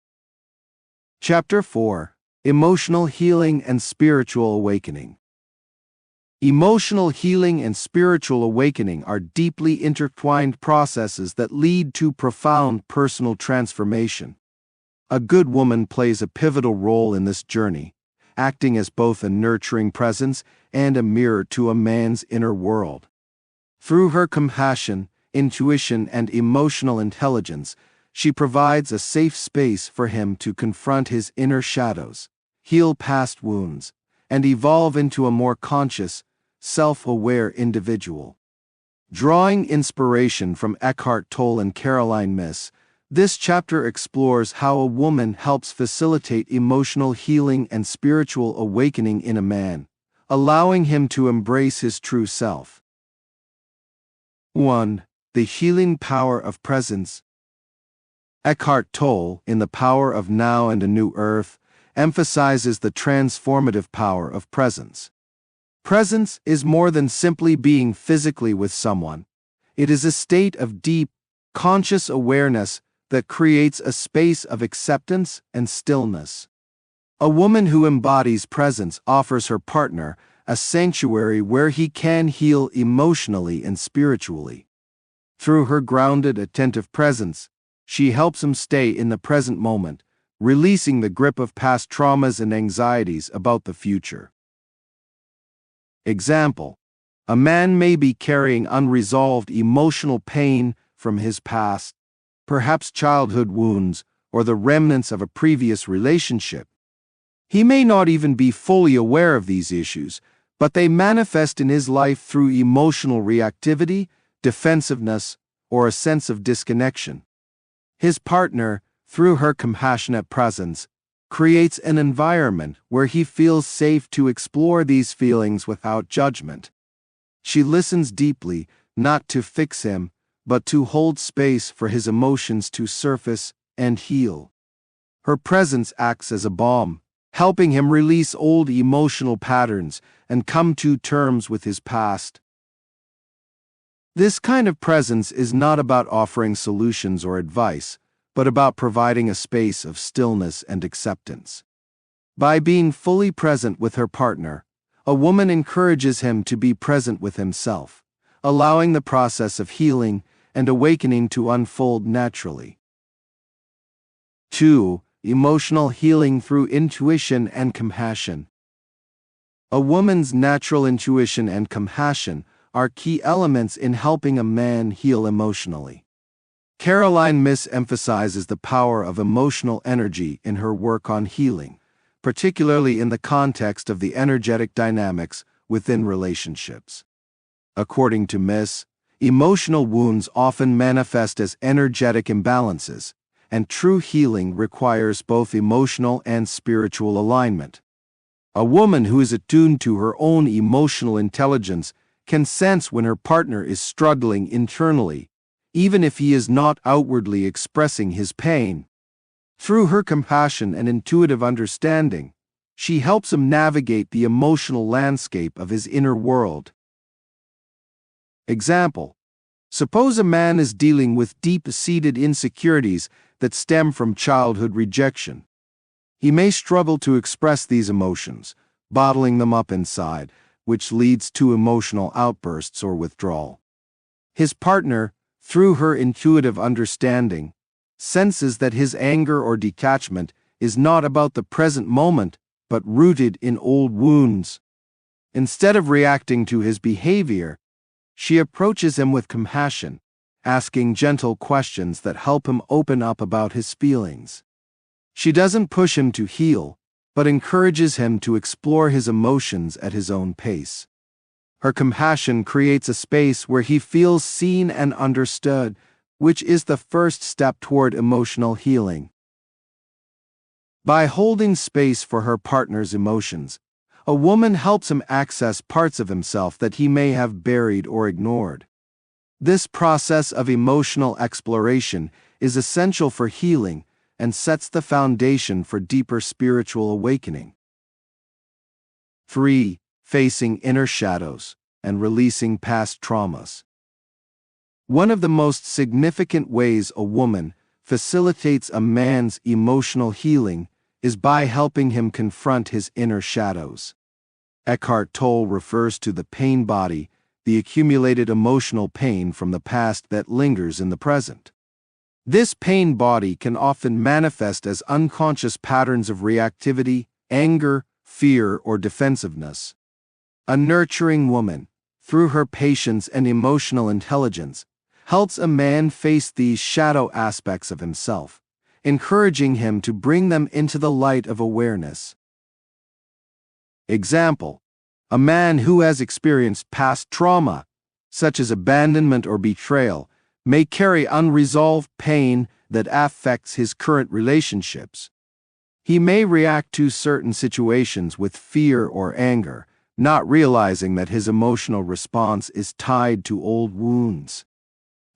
Chapter 4: Emotional Healing and Spiritual Awakening. Emotional healing and spiritual awakening are deeply intertwined processes that lead to profound personal transformation. A good woman plays a pivotal role in this journey, acting as both a nurturing presence and a mirror to a man's inner world. Through her compassion, intuition, and emotional intelligence, she provides a safe space for him to confront his inner shadows, heal past wounds, and evolve into a more conscious, self-aware individual. Drawing inspiration from Eckhart Tolle and Caroline Myss, this chapter explores how a woman helps facilitate emotional healing and spiritual awakening in a man, allowing him to embrace his true self. 1. The healing power of presence. Eckhart Tolle, in The Power of Now and a New Earth, emphasizes the transformative power of presence. Presence is more than simply being physically with someone. It is a state of deep, conscious awareness that creates a space of acceptance and stillness. A woman who embodies presence offers her partner a sanctuary where he can heal emotionally and spiritually. Through her grounded, attentive presence, she helps him stay in the present moment, releasing the grip of past traumas and anxieties about the future. Example: a man may be carrying unresolved emotional pain from his past, perhaps childhood wounds or the remnants of a previous relationship. He may not even be fully aware of these issues, but they manifest in his life through emotional reactivity, defensiveness, or a sense of disconnection. His partner, through her compassionate presence, creates an environment where he feels safe to explore these feelings without judgment. She listens deeply, not to fix him, but to hold space for his emotions to surface and heal. Her presence acts as a balm, helping him release old emotional patterns and come to terms with his past. This kind of presence is not about offering solutions or advice, but about providing a space of stillness and acceptance. By being fully present with her partner, a woman encourages him to be present with himself, allowing the process of healing and awakening to unfold naturally. 2. Emotional healing through intuition and compassion. A woman's natural intuition and compassion are key elements in helping a man heal emotionally. Caroline Myss emphasizes the power of emotional energy in her work on healing, particularly in the context of the energetic dynamics within relationships. According to Myss, emotional wounds often manifest as energetic imbalances, and true healing requires both emotional and spiritual alignment. A woman who is attuned to her own emotional intelligence can sense when her partner is struggling internally, even if he is not outwardly expressing his pain. Through her compassion and intuitive understanding, she helps him navigate the emotional landscape of his inner world. Example: suppose a man is dealing with deep-seated insecurities that stem from childhood rejection. He may struggle to express these emotions, bottling them up inside, which leads to emotional outbursts or withdrawal. His partner, through her intuitive understanding, senses that his anger or detachment is not about the present moment, but rooted in old wounds. Instead of reacting to his behavior, she approaches him with compassion, asking gentle questions that help him open up about his feelings. She doesn't push him to heal, but encourages him to explore his emotions at his own pace. Her compassion creates a space where he feels seen and understood, which is the first step toward emotional healing. By holding space for her partner's emotions, a woman helps him access parts of himself that he may have buried or ignored. This process of emotional exploration is essential for healing and sets the foundation for deeper spiritual awakening. 3. Facing inner shadows and releasing past traumas. One of the most significant ways a woman facilitates a man's emotional healing is by helping him confront his inner shadows. Eckhart Tolle refers to the pain body, the accumulated emotional pain from the past that lingers in the present. This pain body can often manifest as unconscious patterns of reactivity, anger, fear, or defensiveness. A nurturing woman, through her patience and emotional intelligence, helps a man face these shadow aspects of himself, encouraging him to bring them into the light of awareness. Example: a man who has experienced past trauma, such as abandonment or betrayal, may carry unresolved pain that affects his current relationships. He may react to certain situations with fear or anger, not realizing that his emotional response is tied to old wounds.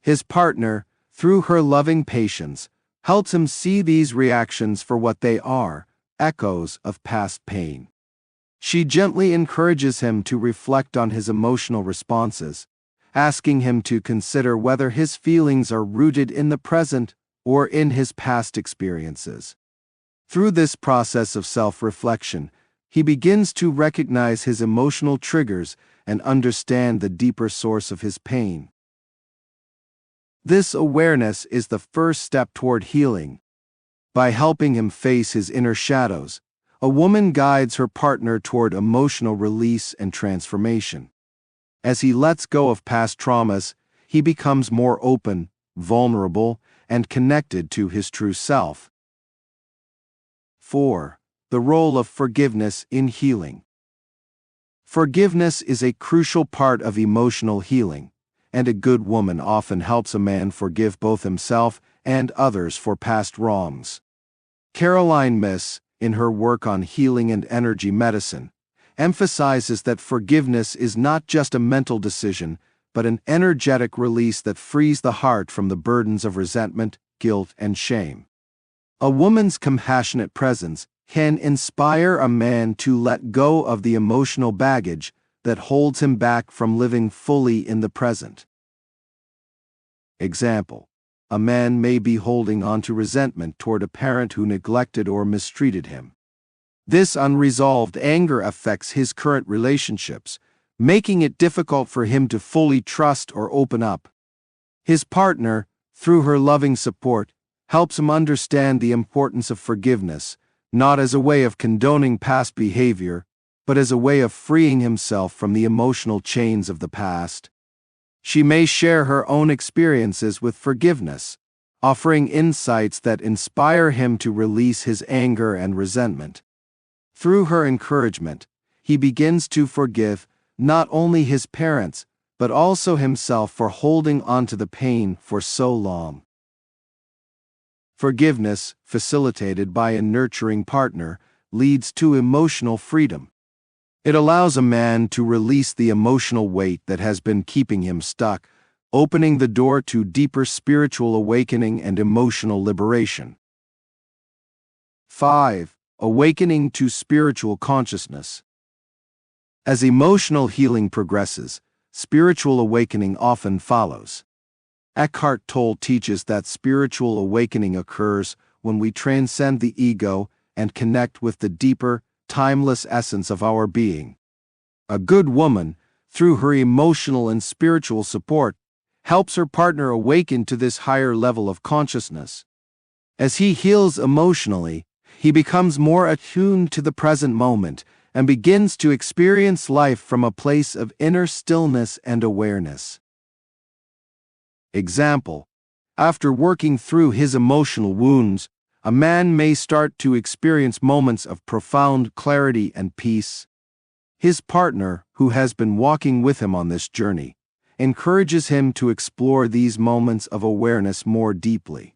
His partner, through her loving patience, helps him see these reactions for what they are, echoes of past pain. She gently encourages him to reflect on his emotional responses, asking him to consider whether his feelings are rooted in the present or in his past experiences. Through this process of self-reflection, he begins to recognize his emotional triggers and understand the deeper source of his pain. This awareness is the first step toward healing. By helping him face his inner shadows, a woman guides her partner toward emotional release and transformation. As he lets go of past traumas, he becomes more open, vulnerable, and connected to his true self. 4. The role of forgiveness in healing. Forgiveness is a crucial part of emotional healing, and a good woman often helps a man forgive both himself and others for past wrongs. Myss, in her work on healing and energy medicine, emphasizes that forgiveness is not just a mental decision, but an energetic release that frees the heart from the burdens of resentment, guilt, and shame. A woman's compassionate presence can inspire a man to let go of the emotional baggage that holds him back from living fully in the present. Example: a man may be holding on to resentment toward a parent who neglected or mistreated him. This unresolved anger affects his current relationships, making it difficult for him to fully trust or open up. His partner, through her loving support, helps him understand the importance of forgiveness, not as a way of condoning past behavior, but as a way of freeing himself from the emotional chains of the past. She may share her own experiences with forgiveness, offering insights that inspire him to release his anger and resentment. Through her encouragement, he begins to forgive not only his parents, but also himself for holding on to the pain for so long. Forgiveness, facilitated by a nurturing partner, leads to emotional freedom. It allows a man to release the emotional weight that has been keeping him stuck, opening the door to deeper spiritual awakening and emotional liberation. 5. Awakening to spiritual consciousness. As emotional healing progresses, spiritual awakening often follows. Eckhart Tolle teaches that spiritual awakening occurs when we transcend the ego and connect with the deeper, timeless essence of our being. A good woman, through her emotional and spiritual support, helps her partner awaken to this higher level of consciousness. As he heals emotionally, he becomes more attuned to the present moment and begins to experience life from a place of inner stillness and awareness. Example: after working through his emotional wounds, a man may start to experience moments of profound clarity and peace. His partner, who has been walking with him on this journey, encourages him to explore these moments of awareness more deeply.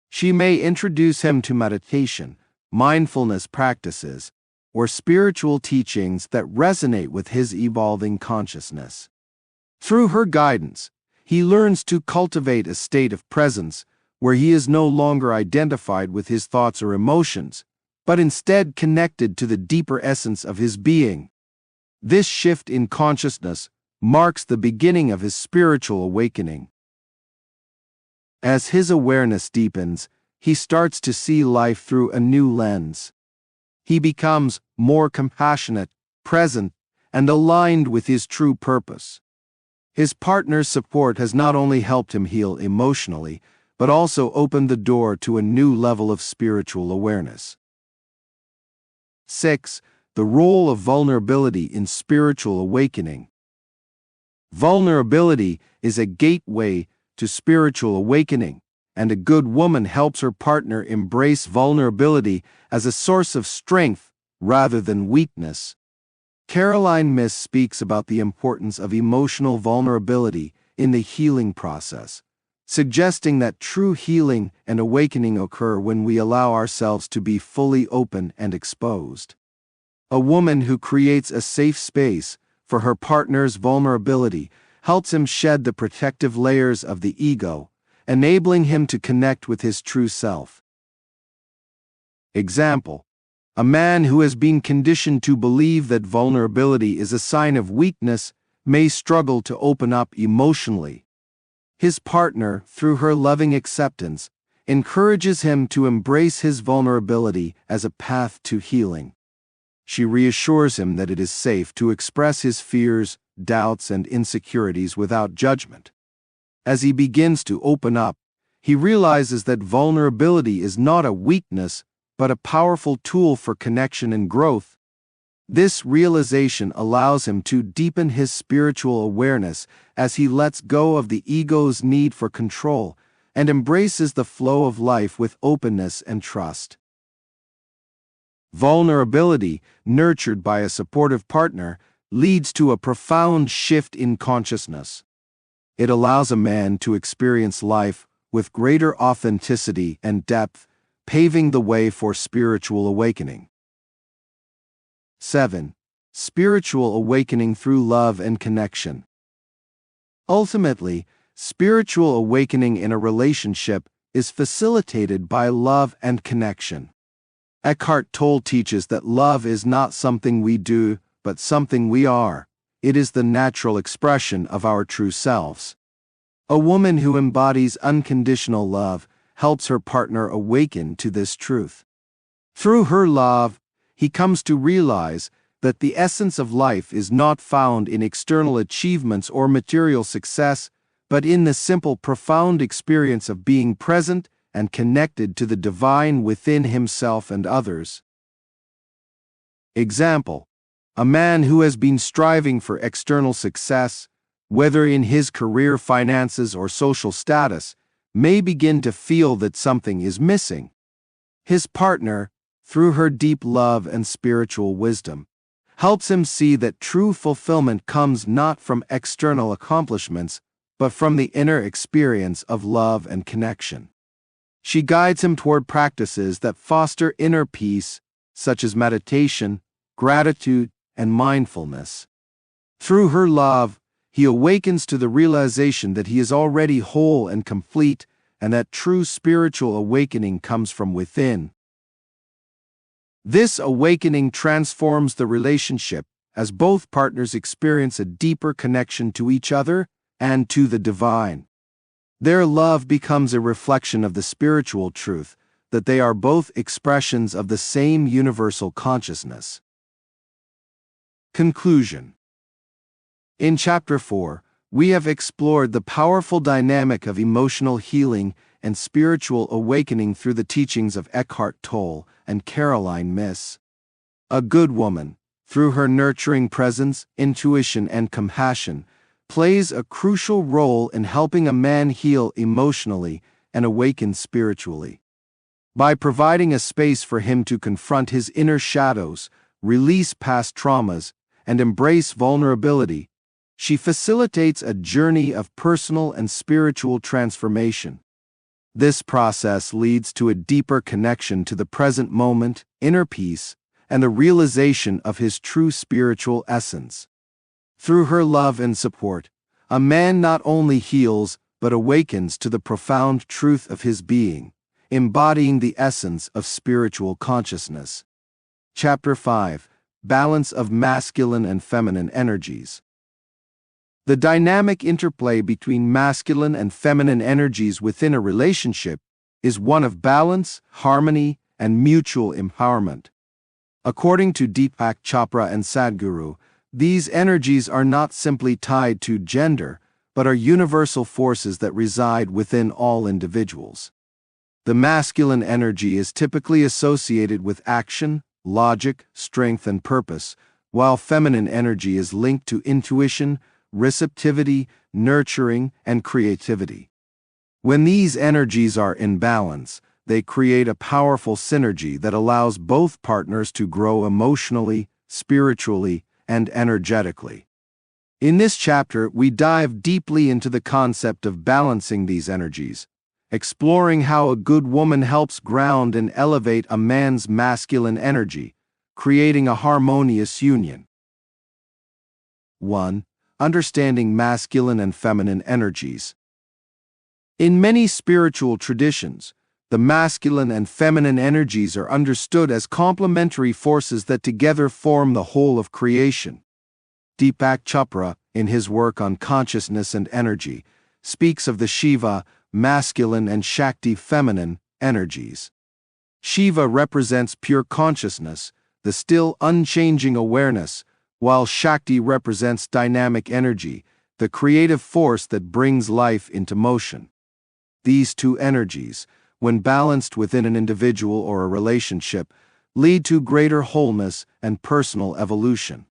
She may introduce him to meditation, mindfulness practices, or spiritual teachings that resonate with his evolving consciousness. Through her guidance, he learns to cultivate a state of presence where he is no longer identified with his thoughts or emotions, but instead connected to the deeper essence of his being. This shift in consciousness marks the beginning of his spiritual awakening. As his awareness deepens, he starts to see life through a new lens. He becomes more compassionate, present, and aligned with his true purpose. His partner's support has not only helped him heal emotionally, but also opened the door to a new level of spiritual awareness. 6. The role of vulnerability in spiritual awakening. Vulnerability is a gateway to spiritual awakening, and a good woman helps her partner embrace vulnerability as a source of strength rather than weakness. Myss speaks about the importance of emotional vulnerability in the healing process, suggesting that true healing and awakening occur when we allow ourselves to be fully open and exposed. A woman who creates a safe space for her partner's vulnerability helps him shed the protective layers of the ego, enabling him to connect with his true self. Example: a man who has been conditioned to believe that vulnerability is a sign of weakness may struggle to open up emotionally. His partner, through her loving acceptance, encourages him to embrace his vulnerability as a path to healing. She reassures him that it is safe to express his fears, doubts, and insecurities without judgment. As he begins to open up, he realizes that vulnerability is not a weakness, but a powerful tool for connection and growth. This realization allows him to deepen his spiritual awareness as he lets go of the ego's need for control and embraces the flow of life with openness and trust. Vulnerability, nurtured by a supportive partner, leads to a profound shift in consciousness. It allows a man to experience life with greater authenticity and depth, paving the way for spiritual awakening. 7. Spiritual awakening through love and connection. Ultimately, spiritual awakening in a relationship is facilitated by love and connection. Eckhart Tolle teaches that love is not something we do, but something we are. It is the natural expression of our true selves. A woman who embodies unconditional love helps her partner awaken to this truth. Through her love, he comes to realize that the essence of life is not found in external achievements or material success, but in the simple, profound experience of being present and connected to the divine within himself and others. Example: a man who has been striving for external success, whether in his career, finances, or social status, may begin to feel that something is missing. His partner, through her deep love and spiritual wisdom, helps him see that true fulfillment comes not from external accomplishments, but from the inner experience of love and connection. She guides him toward practices that foster inner peace, such as meditation, gratitude, and mindfulness. Through her love, he awakens to the realization that he is already whole and complete, and that true spiritual awakening comes from within. This awakening transforms the relationship as both partners experience a deeper connection to each other and to the divine. Their love becomes a reflection of the spiritual truth that they are both expressions of the same universal consciousness. Conclusion. In Chapter 4, we have explored the powerful dynamic of emotional healing and spiritual awakening through the teachings of Eckhart Tolle and Myss. A good woman, through her nurturing presence, intuition, and compassion, plays a crucial role in helping a man heal emotionally and awaken spiritually. By providing a space for him to confront his inner shadows, release past traumas, and embrace vulnerability, she facilitates a journey of personal and spiritual transformation. This process leads to a deeper connection to the present moment, inner peace, and the realization of his true spiritual essence. Through her love and support, a man not only heals but awakens to the profound truth of his being, embodying the essence of spiritual consciousness. Chapter 5: Balance of Masculine and Feminine Energies. The dynamic interplay between masculine and feminine energies within a relationship is one of balance, harmony, and mutual empowerment. According to Deepak, Chopra, and Sadhguru, these energies are not simply tied to gender, but are universal forces that reside within all individuals. The masculine energy is typically associated with action, logic, strength, and purpose, while feminine energy is linked to intuition, receptivity, nurturing, and creativity. When these energies are in balance, they create a powerful synergy that allows both partners to grow emotionally, spiritually, and energetically. In this chapter, we dive deeply into the concept of balancing these energies, exploring how a good woman helps ground and elevate a man's masculine energy, creating a harmonious union. 1. Understanding masculine and feminine energies. In many spiritual traditions, the masculine and feminine energies are understood as complementary forces that together form the whole of creation. Deepak Chopra, in his work on consciousness and energy, speaks of the Shiva, masculine, and Shakti, feminine, energies. Shiva represents pure consciousness, the still unchanging awareness, while Shakti represents dynamic energy, the creative force that brings life into motion. These two energies, when balanced within an individual or a relationship, lead to greater wholeness and personal evolution.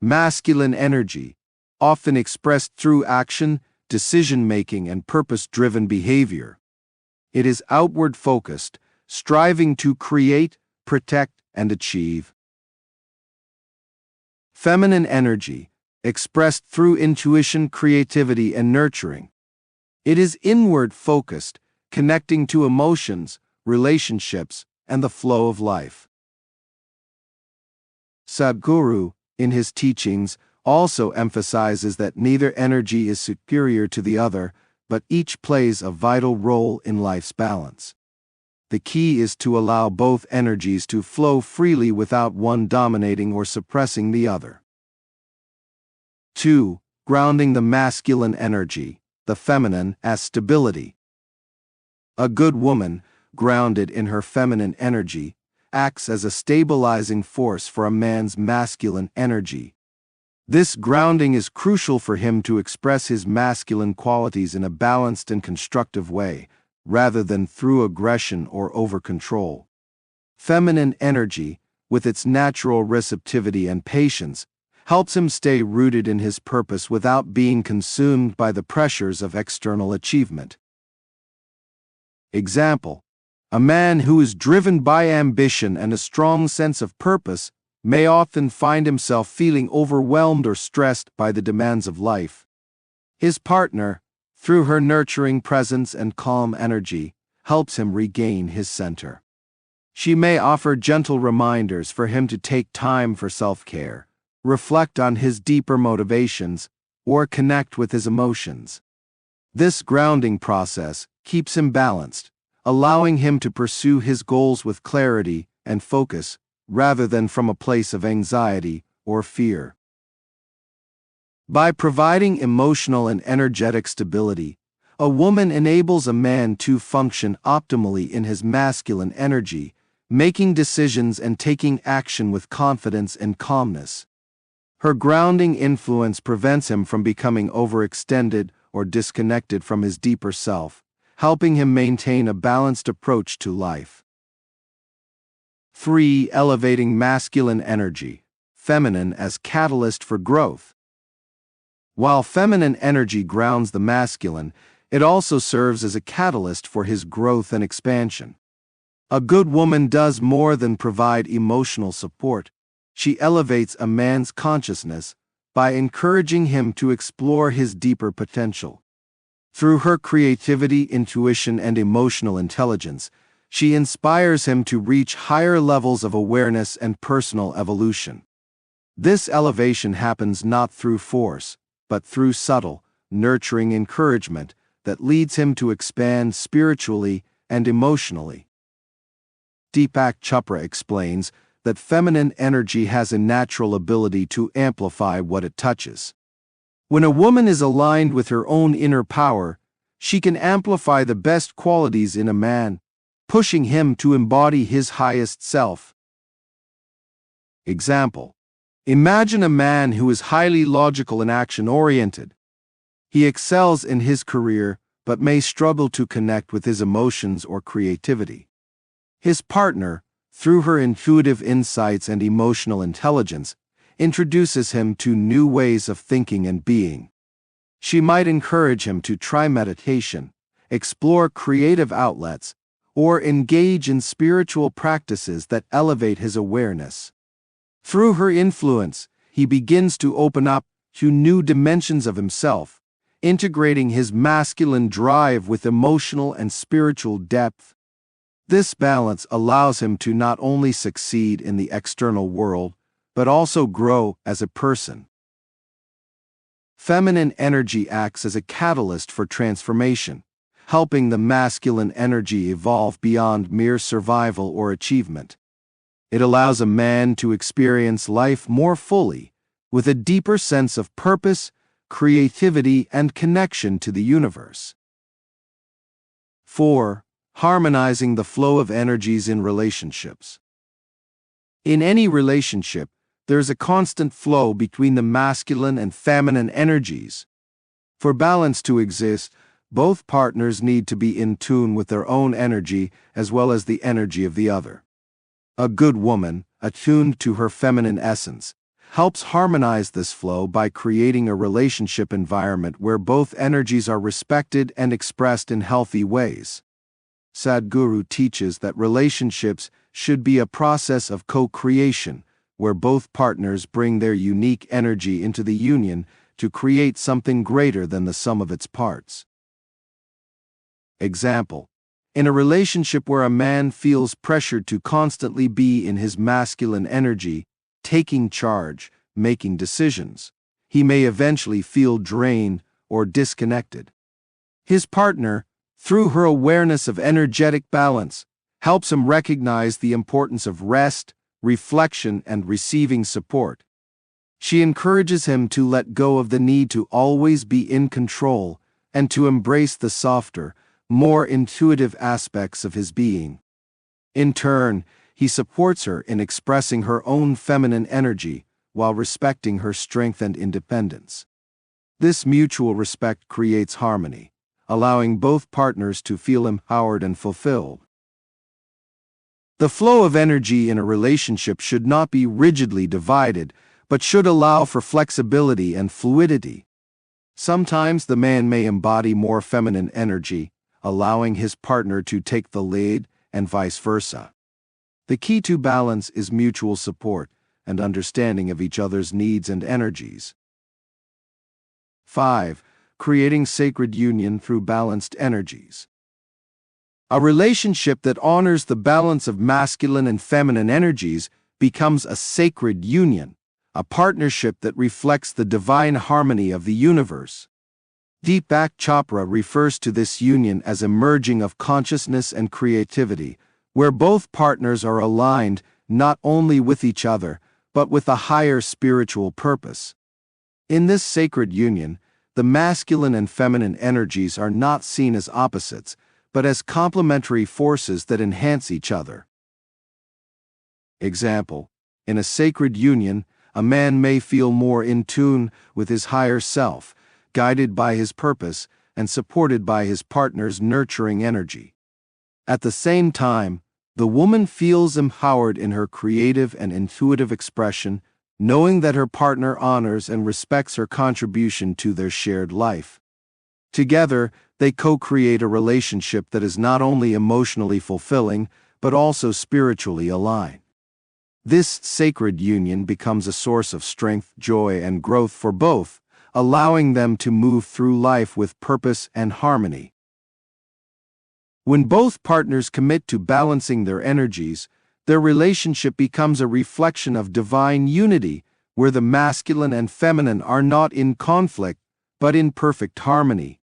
Masculine energy, often expressed through action, decision-making, and purpose-driven behavior. It is outward-focused, striving to create, protect, and achieve. Feminine energy, expressed through intuition, creativity, and nurturing. It is inward-focused, connecting to emotions, relationships, and the flow of life. Sadhguru, in his teachings, also emphasizes that neither energy is superior to the other, but each plays a vital role in life's balance. The key is to allow both energies to flow freely without one dominating or suppressing the other. 2. Grounding the masculine energy, the feminine, as stability. A good woman, grounded in her feminine energy, acts as a stabilizing force for a man's masculine energy. This grounding is crucial for him to express his masculine qualities in a balanced and constructive way, rather than through aggression or over-control. Feminine energy, with its natural receptivity and patience, helps him stay rooted in his purpose without being consumed by the pressures of external achievement. Example: a man who is driven by ambition and a strong sense of purpose may often find himself feeling overwhelmed or stressed by the demands of life. His partner, through her nurturing presence and calm energy, helps him regain his center. She may offer gentle reminders for him to take time for self-care, reflect on his deeper motivations, or connect with his emotions. This grounding process keeps him balanced, allowing him to pursue his goals with clarity and focus, rather than from a place of anxiety or fear. By providing emotional and energetic stability, a woman enables a man to function optimally in his masculine energy, making decisions and taking action with confidence and calmness. Her grounding influence prevents him from becoming overextended or disconnected from his deeper self, helping him maintain a balanced approach to life. 3. Elevating masculine energy, feminine as catalyst for growth. While feminine energy grounds the masculine, it also serves as a catalyst for his growth and expansion. A good woman does more than provide emotional support. She elevates a man's consciousness by encouraging him to explore his deeper potential. Through her creativity, intuition, and emotional intelligence, she inspires him to reach higher levels of awareness and personal evolution. This elevation happens not through force, but through subtle, nurturing encouragement that leads him to expand spiritually and emotionally. Deepak Chopra explains that feminine energy has a natural ability to amplify what it touches. When a woman is aligned with her own inner power, she can amplify the best qualities in a man, pushing him to embody his highest self. Example: imagine a man who is highly logical and action-oriented. He excels in his career, but may struggle to connect with his emotions or creativity. His partner, through her intuitive insights and emotional intelligence, introduces him to new ways of thinking and being. She might encourage him to try meditation, explore creative outlets, or engage in spiritual practices that elevate his awareness. Through her influence, he begins to open up to new dimensions of himself, integrating his masculine drive with emotional and spiritual depth. This balance allows him to not only succeed in the external world, but also grow as a person. Feminine energy acts as a catalyst for transformation, helping the masculine energy evolve beyond mere survival or achievement. It allows a man to experience life more fully, with a deeper sense of purpose, creativity, and connection to the universe. 4. Harmonizing the flow of energies in relationships. In any relationship, there is a constant flow between the masculine and feminine energies. For balance to exist, both partners need to be in tune with their own energy as well as the energy of the other. A good woman, attuned to her feminine essence, helps harmonize this flow by creating a relationship environment where both energies are respected and expressed in healthy ways. Sadhguru teaches that relationships should be a process of co-creation, where both partners bring their unique energy into the union to create something greater than the sum of its parts. Example: in a relationship where a man feels pressured to constantly be in his masculine energy, taking charge, making decisions, he may eventually feel drained or disconnected. His partner, through her awareness of energetic balance, helps him recognize the importance of rest, reflection, and receiving support. She encourages him to let go of the need to always be in control and to embrace the softer, more intuitive aspects of his being. In turn, he supports her in expressing her own feminine energy while respecting her strength and independence. This mutual respect creates harmony, allowing both partners to feel empowered and fulfilled. The flow of energy in a relationship should not be rigidly divided, but should allow for flexibility and fluidity. Sometimes the man may embody more feminine energy, allowing his partner to take the lead, and vice versa. The key to balance is mutual support and understanding of each other's needs and energies. 5. Creating sacred union through balanced energies. A relationship that honors the balance of masculine and feminine energies becomes a sacred union, a partnership that reflects the divine harmony of the universe. Deepak Chopra refers to this union as a merging of consciousness and creativity, where both partners are aligned not only with each other, but with a higher spiritual purpose. In this sacred union, the masculine and feminine energies are not seen as opposites, but as complementary forces that enhance each other. Example: in a sacred union, a man may feel more in tune with his higher self, guided by his purpose and supported by his partner's nurturing energy. At the same time, the woman feels empowered in her creative and intuitive expression, knowing that her partner honors and respects her contribution to their shared life. Together, they co-create a relationship that is not only emotionally fulfilling, but also spiritually aligned. This sacred union becomes a source of strength, joy, and growth for both, allowing them to move through life with purpose and harmony. When both partners commit to balancing their energies, their relationship becomes a reflection of divine unity, where the masculine and feminine are not in conflict, but in perfect harmony.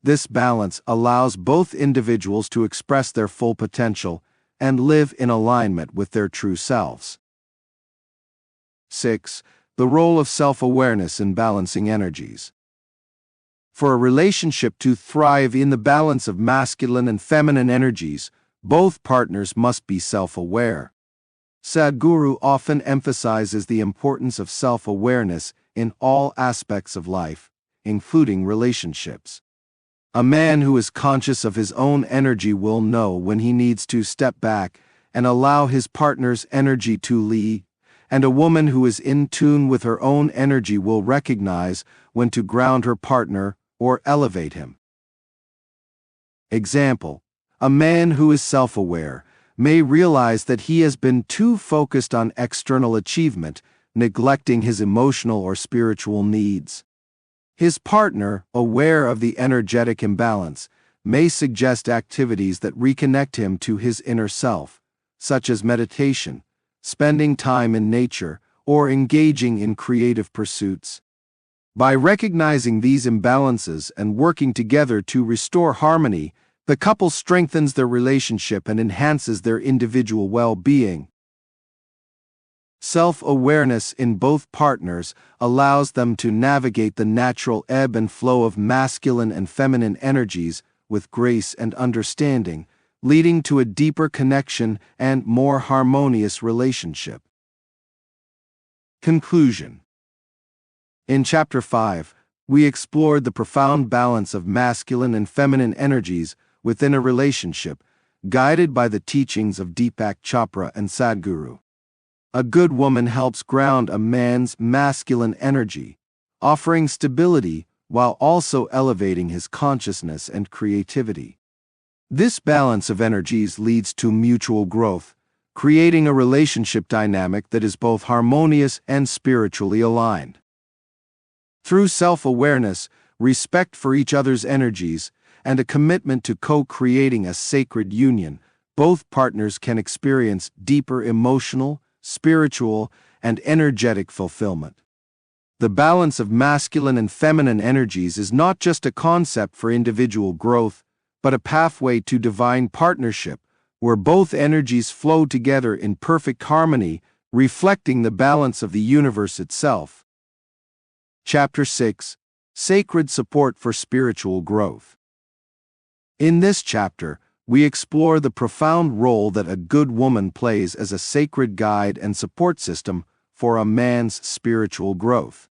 This balance allows both individuals to express their full potential and live in alignment with their true selves. 6. The role of self-awareness in balancing energies. For a relationship to thrive in the balance of masculine and feminine energies, both partners must be self-aware. Sadhguru often emphasizes the importance of self-awareness in all aspects of life, including relationships. A man who is conscious of his own energy will know when he needs to step back and allow his partner's energy to lead, and a woman who is in tune with her own energy will recognize when to ground her partner or elevate him. Example: a man who is self-aware may realize that he has been too focused on external achievement, neglecting his emotional or spiritual needs. His partner, aware of the energetic imbalance, may suggest activities that reconnect him to his inner self, such as meditation, spending time in nature, or engaging in creative pursuits. By recognizing these imbalances and working together to restore harmony, the couple strengthens their relationship and enhances their individual well-being. Self-awareness in both partners allows them to navigate the natural ebb and flow of masculine and feminine energies with grace and understanding, leading to a deeper connection and more harmonious relationship. Conclusion. In Chapter 5, we explored the profound balance of masculine and feminine energies within a relationship, guided by the teachings of Deepak Chopra and Sadhguru. A good woman helps ground a man's masculine energy, offering stability while also elevating his consciousness and creativity. This balance of energies leads to mutual growth, creating a relationship dynamic that is both harmonious and spiritually aligned. Through self-awareness, respect for each other's energies, and a commitment to co-creating a sacred union, both partners can experience deeper emotional, spiritual, and energetic fulfillment. The balance of masculine and feminine energies is not just a concept for individual growth, but a pathway to divine partnership, where both energies flow together in perfect harmony, reflecting the balance of the universe itself. Chapter 6: Sacred Support for Spiritual Growth. In this chapter, we explore the profound role that a good woman plays as a sacred guide and support system for a man's spiritual growth.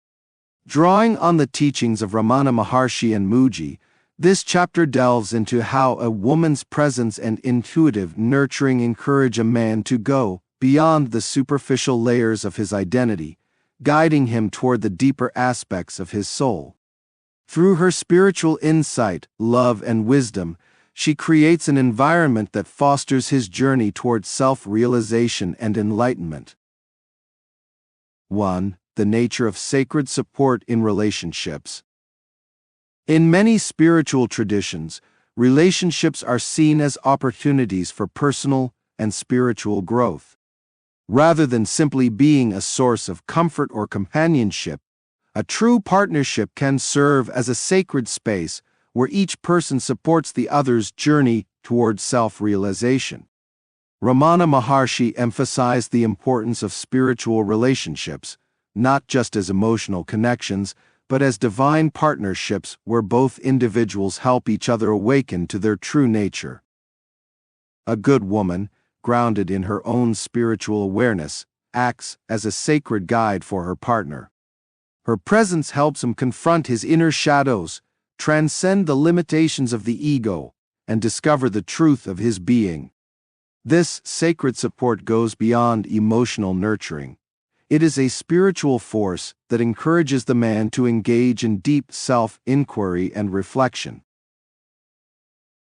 Drawing on the teachings of Ramana Maharshi and Mooji, this chapter delves into how a woman's presence and intuitive nurturing encourage a man to go beyond the superficial layers of his identity, guiding him toward the deeper aspects of his soul. Through her spiritual insight, love, and wisdom, she creates an environment that fosters his journey toward self-realization and enlightenment. 1. The nature of sacred support in relationships. In many spiritual traditions, relationships are seen as opportunities for personal and spiritual growth. Rather than simply being a source of comfort or companionship, a true partnership can serve as a sacred space where each person supports the other's journey toward self-realization. Ramana Maharshi emphasized the importance of spiritual relationships, not just as emotional connections, but as divine partnerships where both individuals help each other awaken to their true nature. A good woman, grounded in her own spiritual awareness, acts as a sacred guide for her partner. Her presence helps him confront his inner shadows, transcend the limitations of the ego, and discover the truth of his being. This sacred support goes beyond emotional nurturing. It is a spiritual force that encourages the man to engage in deep self-inquiry and reflection.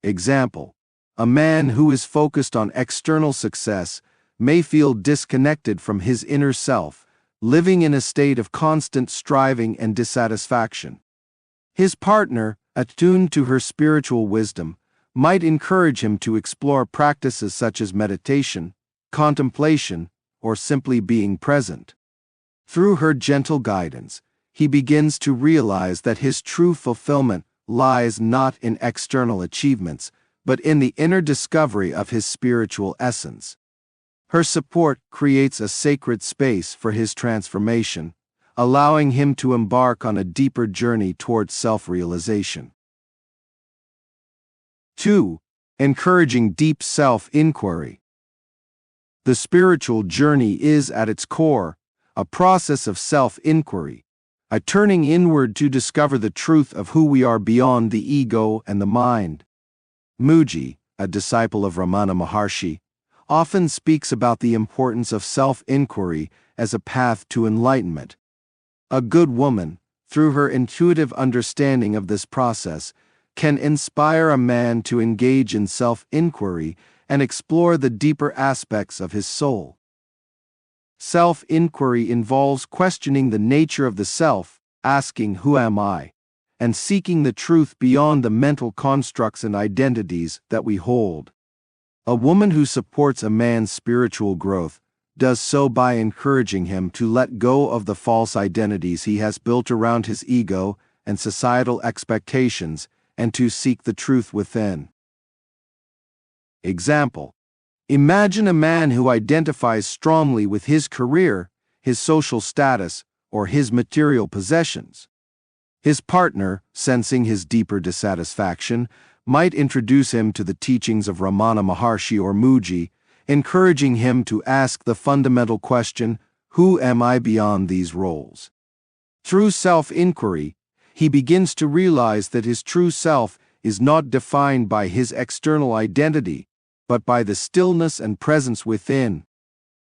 Example: a man who is focused on external success may feel disconnected from his inner self, living in a state of constant striving and dissatisfaction. His partner, attuned to her spiritual wisdom, might encourage him to explore practices such as meditation, contemplation, or simply being present. Through her gentle guidance, he begins to realize that his true fulfillment lies not in external achievements, but in the inner discovery of his spiritual essence. Her support creates a sacred space for his transformation, allowing him to embark on a deeper journey towards self-realization. 2. Encouraging deep self-inquiry. The spiritual journey is, at its core, a process of self-inquiry, a turning inward to discover the truth of who we are beyond the ego and the mind. Mooji, a disciple of Ramana Maharshi, often speaks about the importance of self-inquiry as a path to enlightenment. A good woman, through her intuitive understanding of this process, can inspire a man to engage in self-inquiry and explore the deeper aspects of his soul. Self-inquiry involves questioning the nature of the self, asking "Who am I?" and seeking the truth beyond the mental constructs and identities that we hold. A woman who supports a man's spiritual growth does so by encouraging him to let go of the false identities he has built around his ego and societal expectations and to seek the truth within. Example: imagine a man who identifies strongly with his career, his social status, or his material possessions. His partner, sensing his deeper dissatisfaction, might introduce him to the teachings of Ramana Maharshi or Mooji, encouraging him to ask the fundamental question, "Who am I beyond these roles?" Through self-inquiry, he begins to realize that his true self is not defined by his external identity, but by the stillness and presence within.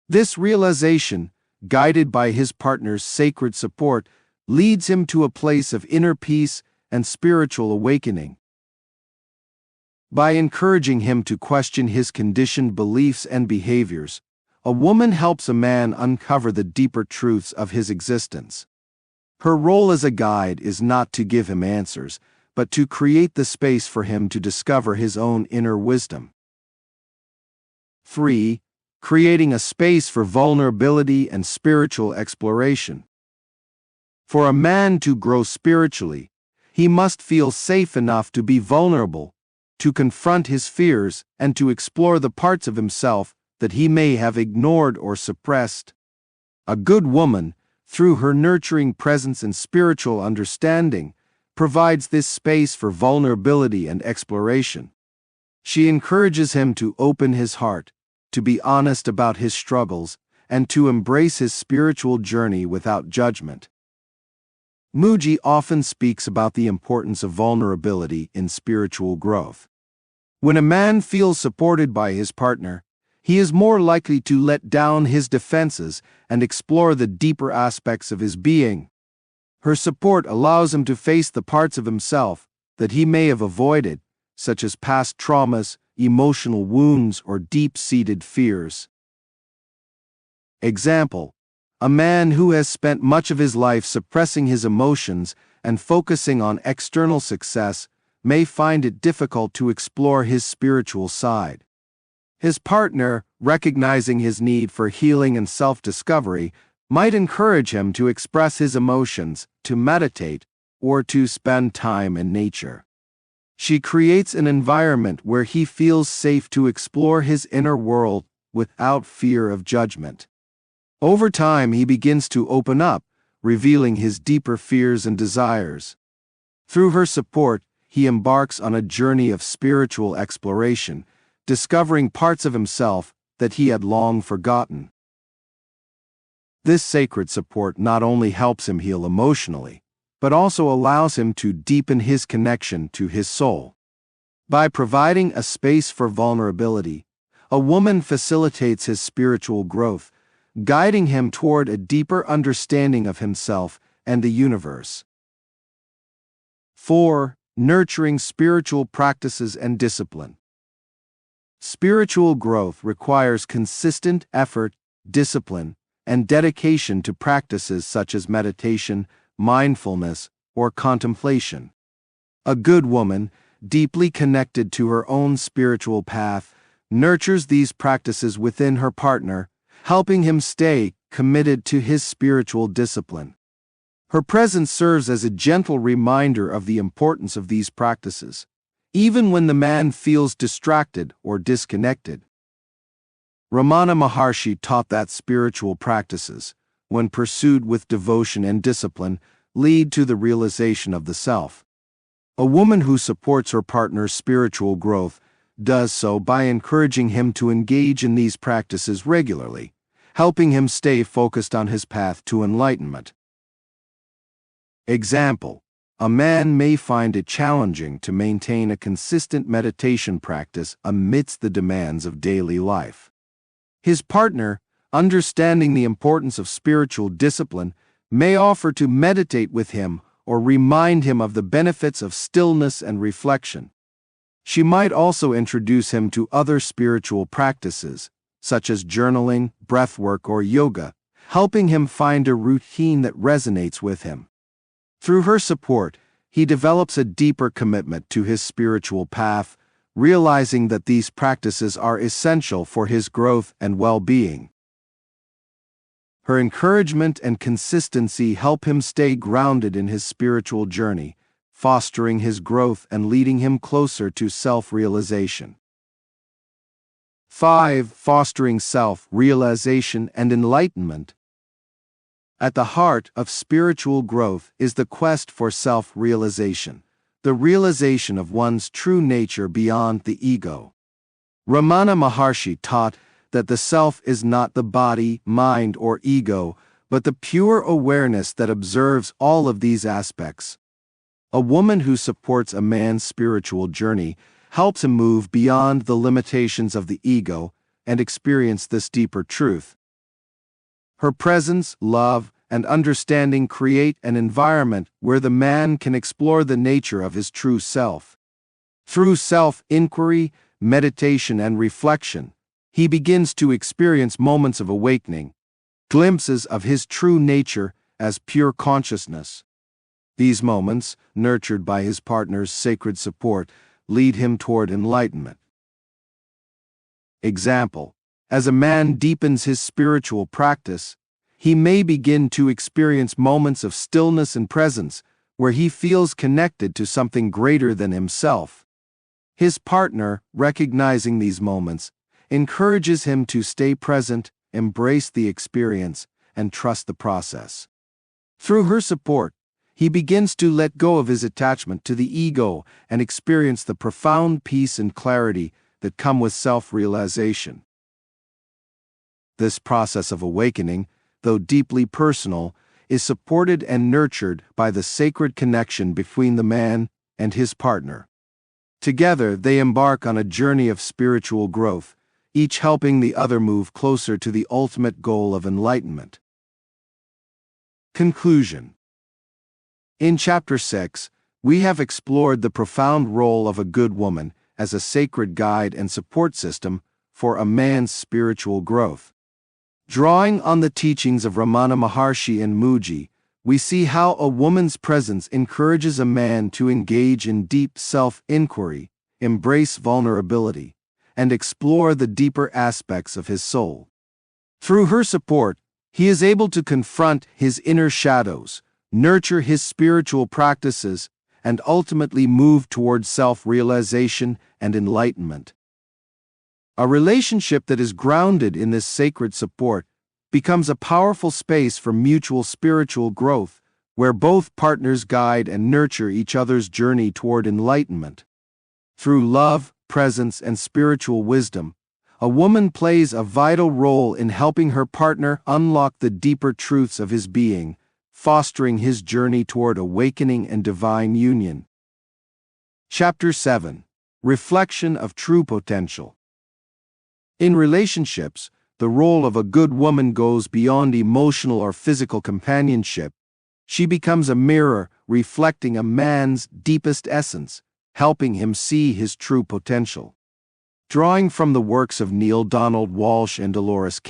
This realization, guided by his partner's sacred support, leads him to a place of inner peace and spiritual awakening. By encouraging him to question his conditioned beliefs and behaviors, a woman helps a man uncover the deeper truths of his existence. Her role as a guide is not to give him answers, but to create the space for him to discover his own inner wisdom. 3. Creating a space for vulnerability and spiritual exploration. For a man to grow spiritually, he must feel safe enough to be vulnerable, to confront his fears, and to explore the parts of himself that he may have ignored or suppressed. A good woman, through her nurturing presence and spiritual understanding, provides this space for vulnerability and exploration. She encourages him to open his heart, to be honest about his struggles, and to embrace his spiritual journey without judgment. Mooji often speaks about the importance of vulnerability in spiritual growth. When a man feels supported by his partner, he is more likely to let down his defenses and explore the deeper aspects of his being. Her support allows him to face the parts of himself that he may have avoided, such as past traumas, emotional wounds, or deep-seated fears. Example: a man who has spent much of his life suppressing his emotions and focusing on external success may find it difficult to explore his spiritual side. His partner, recognizing his need for healing and self-discovery, might encourage him to express his emotions, to meditate, or to spend time in nature. She creates an environment where he feels safe to explore his inner world without fear of judgment. Over time, he begins to open up, revealing his deeper fears and desires. Through her support, he embarks on a journey of spiritual exploration, discovering parts of himself that he had long forgotten. This sacred support not only helps him heal emotionally, but also allows him to deepen his connection to his soul. By providing a space for vulnerability, a woman facilitates his spiritual growth, guiding him toward a deeper understanding of himself and the universe. 4. Nurturing spiritual practices and discipline. Spiritual growth requires consistent effort, discipline, and dedication to practices such as meditation, mindfulness, or contemplation. A good woman, deeply connected to her own spiritual path, nurtures these practices within her partner, helping him stay committed to his spiritual discipline. Her presence serves as a gentle reminder of the importance of these practices, even when the man feels distracted or disconnected. Ramana Maharshi taught that spiritual practices, when pursued with devotion and discipline, lead to the realization of the self. A woman who supports her partner's spiritual growth does so by encouraging him to engage in these practices regularly, helping him stay focused on his path to enlightenment. Example: a man may find it challenging to maintain a consistent meditation practice amidst the demands of daily life. His partner, understanding the importance of spiritual discipline, may offer to meditate with him or remind him of the benefits of stillness and reflection. She might also introduce him to other spiritual practices, such as journaling, breathwork, or yoga, helping him find a routine that resonates with him. Through her support, he develops a deeper commitment to his spiritual path, realizing that these practices are essential for his growth and well-being. Her encouragement and consistency help him stay grounded in his spiritual journey, fostering his growth and leading him closer to self-realization. 5. Fostering self-realization and enlightenment. At the heart of spiritual growth is the quest for self-realization, the realization of one's true nature beyond the ego. Ramana Maharshi taught that the self is not the body, mind, or ego, but the pure awareness that observes all of these aspects. A woman who supports a man's spiritual journey helps him move beyond the limitations of the ego and experience this deeper truth. Her presence, love, and understanding create an environment where the man can explore the nature of his true self. Through self-inquiry, meditation, and reflection, he begins to experience moments of awakening, glimpses of his true nature as pure consciousness. These moments, nurtured by his partner's sacred support, lead him toward enlightenment. Example: as a man deepens his spiritual practice, he may begin to experience moments of stillness and presence where he feels connected to something greater than himself. His partner, recognizing these moments, encourages him to stay present, embrace the experience, and trust the process. Through her support, he begins to let go of his attachment to the ego and experience the profound peace and clarity that come with self-realization. This process of awakening, though deeply personal, is supported and nurtured by the sacred connection between the man and his partner. Together, they embark on a journey of spiritual growth, each helping the other move closer to the ultimate goal of enlightenment. Conclusion. In Chapter 6, we have explored the profound role of a good woman as a sacred guide and support system for a man's spiritual growth. Drawing on the teachings of Ramana Maharshi and Mooji, we see how a woman's presence encourages a man to engage in deep self-inquiry, embrace vulnerability, and explore the deeper aspects of his soul. Through her support, he is able to confront his inner shadows, nurture his spiritual practices, and ultimately move towards self-realization and enlightenment. A relationship that is grounded in this sacred support becomes a powerful space for mutual spiritual growth, where both partners guide and nurture each other's journey toward enlightenment. Through love, presence, and spiritual wisdom, a woman plays a vital role in helping her partner unlock the deeper truths of his being, fostering his journey toward awakening and divine union. Chapter 7. Reflection of True Potential. In relationships, the role of a good woman goes beyond emotional or physical companionship. She becomes a mirror reflecting a man's deepest essence, helping him see his true potential. Drawing from the works of Neale Donald Walsch and Dolores,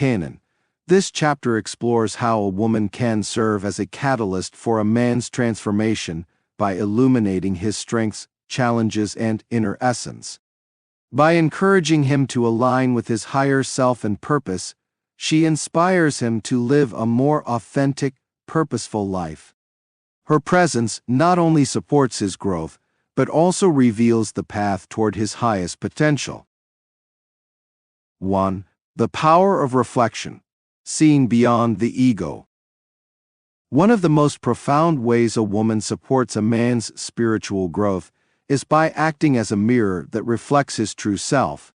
this chapter explores how a woman can serve as a catalyst for a man's transformation by illuminating his strengths, challenges, and inner essence. By encouraging him to align with his higher self and purpose, she inspires him to live a more authentic, purposeful life. Her presence not only supports his growth, but also reveals the path toward his highest potential. 1. The power of reflection, seeing beyond the ego. One of the most profound ways a woman supports a man's spiritual growth is by acting as a mirror that reflects his true self.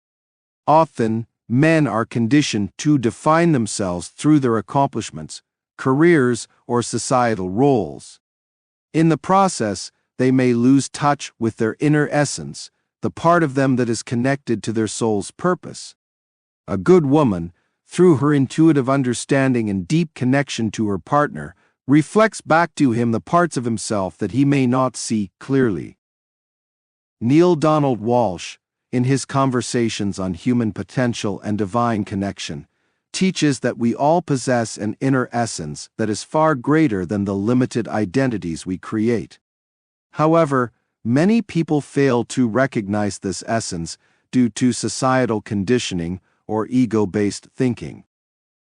Often, men are conditioned to define themselves through their accomplishments, careers, or societal roles. In the process, they may lose touch with their inner essence, the part of them that is connected to their soul's purpose. A good woman, through her intuitive understanding and deep connection to her partner, reflects back to him the parts of himself that he may not see clearly. Neale Donald Walsch, in his Conversations on Human Potential and Divine Connection, teaches that we all possess an inner essence that is far greater than the limited identities we create. However, many people fail to recognize this essence due to societal conditioning or ego-based thinking.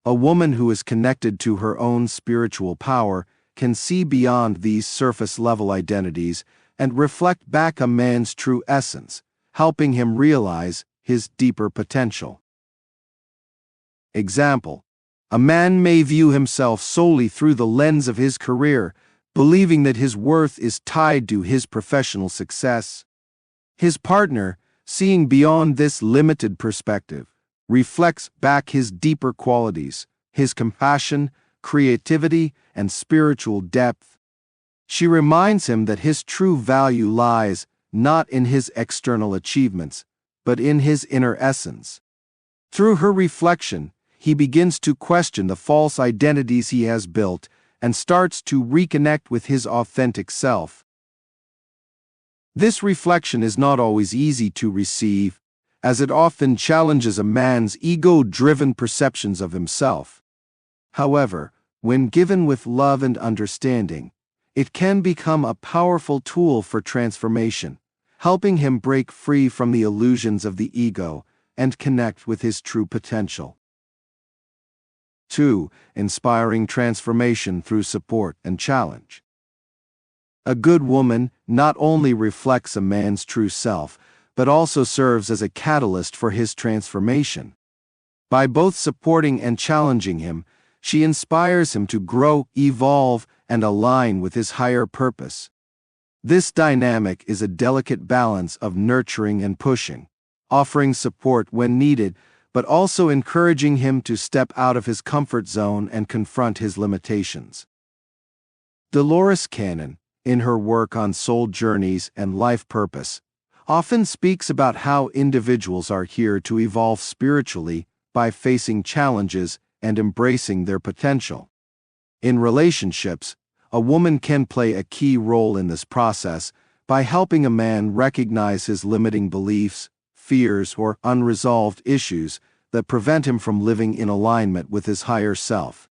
A woman who is connected to her own spiritual power can see beyond these surface-level identities and reflect back a man's true essence, helping him realize his deeper potential. Example: a man may view himself solely through the lens of his career, believing that his worth is tied to his professional success. His partner, seeing beyond this limited perspective, reflects back his deeper qualities, his compassion, creativity, and spiritual depth. She reminds him that his true value lies not in his external achievements, but in his inner essence. Through her reflection, he begins to question the false identities he has built and starts to reconnect with his authentic self. This reflection is not always easy to receive, as it often challenges a man's ego-driven perceptions of himself. However, when given with love and understanding, it can become a powerful tool for transformation, helping him break free from the illusions of the ego and connect with his true potential. 2. Inspiring transformation through support and challenge. A good woman not only reflects a man's true self, but also serves as a catalyst for his transformation. By both supporting and challenging him, she inspires him to grow, evolve, and align with his higher purpose. This dynamic is a delicate balance of nurturing and pushing, offering support when needed, but also encouraging him to step out of his comfort zone and confront his limitations. Dolores Cannon, in her work on soul journeys and life purpose, often speaks about how individuals are here to evolve spiritually by facing challenges and embracing their potential. In relationships, a woman can play a key role in this process by helping a man recognize his limiting beliefs, fears, or unresolved issues that prevent him from living in alignment with his higher self.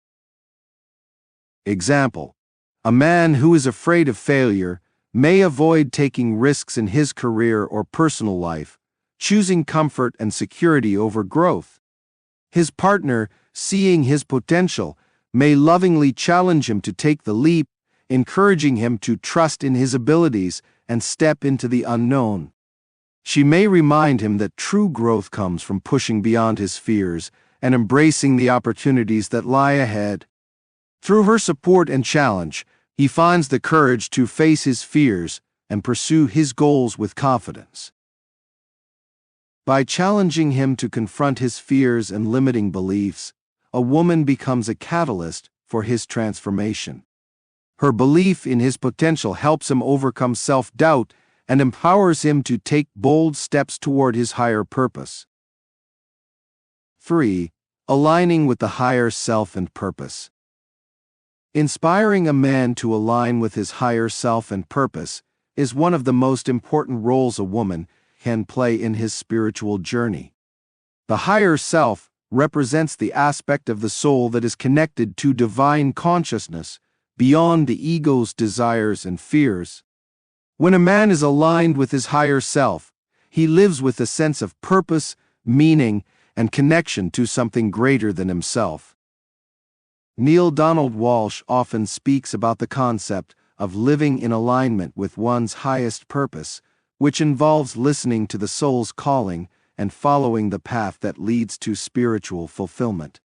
Example: a man who is afraid of failure may avoid taking risks in his career or personal life, choosing comfort and security over growth. His partner, seeing his potential, may lovingly challenge him to take the leap, encouraging him to trust in his abilities and step into the unknown. She may remind him that true growth comes from pushing beyond his fears and embracing the opportunities that lie ahead. Through her support and challenge, he finds the courage to face his fears and pursue his goals with confidence. By challenging him to confront his fears and limiting beliefs, a woman becomes a catalyst for his transformation. Her belief in his potential helps him overcome self-doubt and empowers him to take bold steps toward his higher purpose. 3. Aligning with the higher self and purpose. Inspiring a man to align with his higher self and purpose is one of the most important roles a woman can play in his spiritual journey. The higher self represents the aspect of the soul that is connected to divine consciousness, beyond the ego's desires and fears. When a man is aligned with his higher self, he lives with a sense of purpose, meaning, and connection to something greater than himself. Neale Donald Walsch often speaks about the concept of living in alignment with one's highest purpose, which involves listening to the soul's calling and following the path that leads to spiritual fulfillment.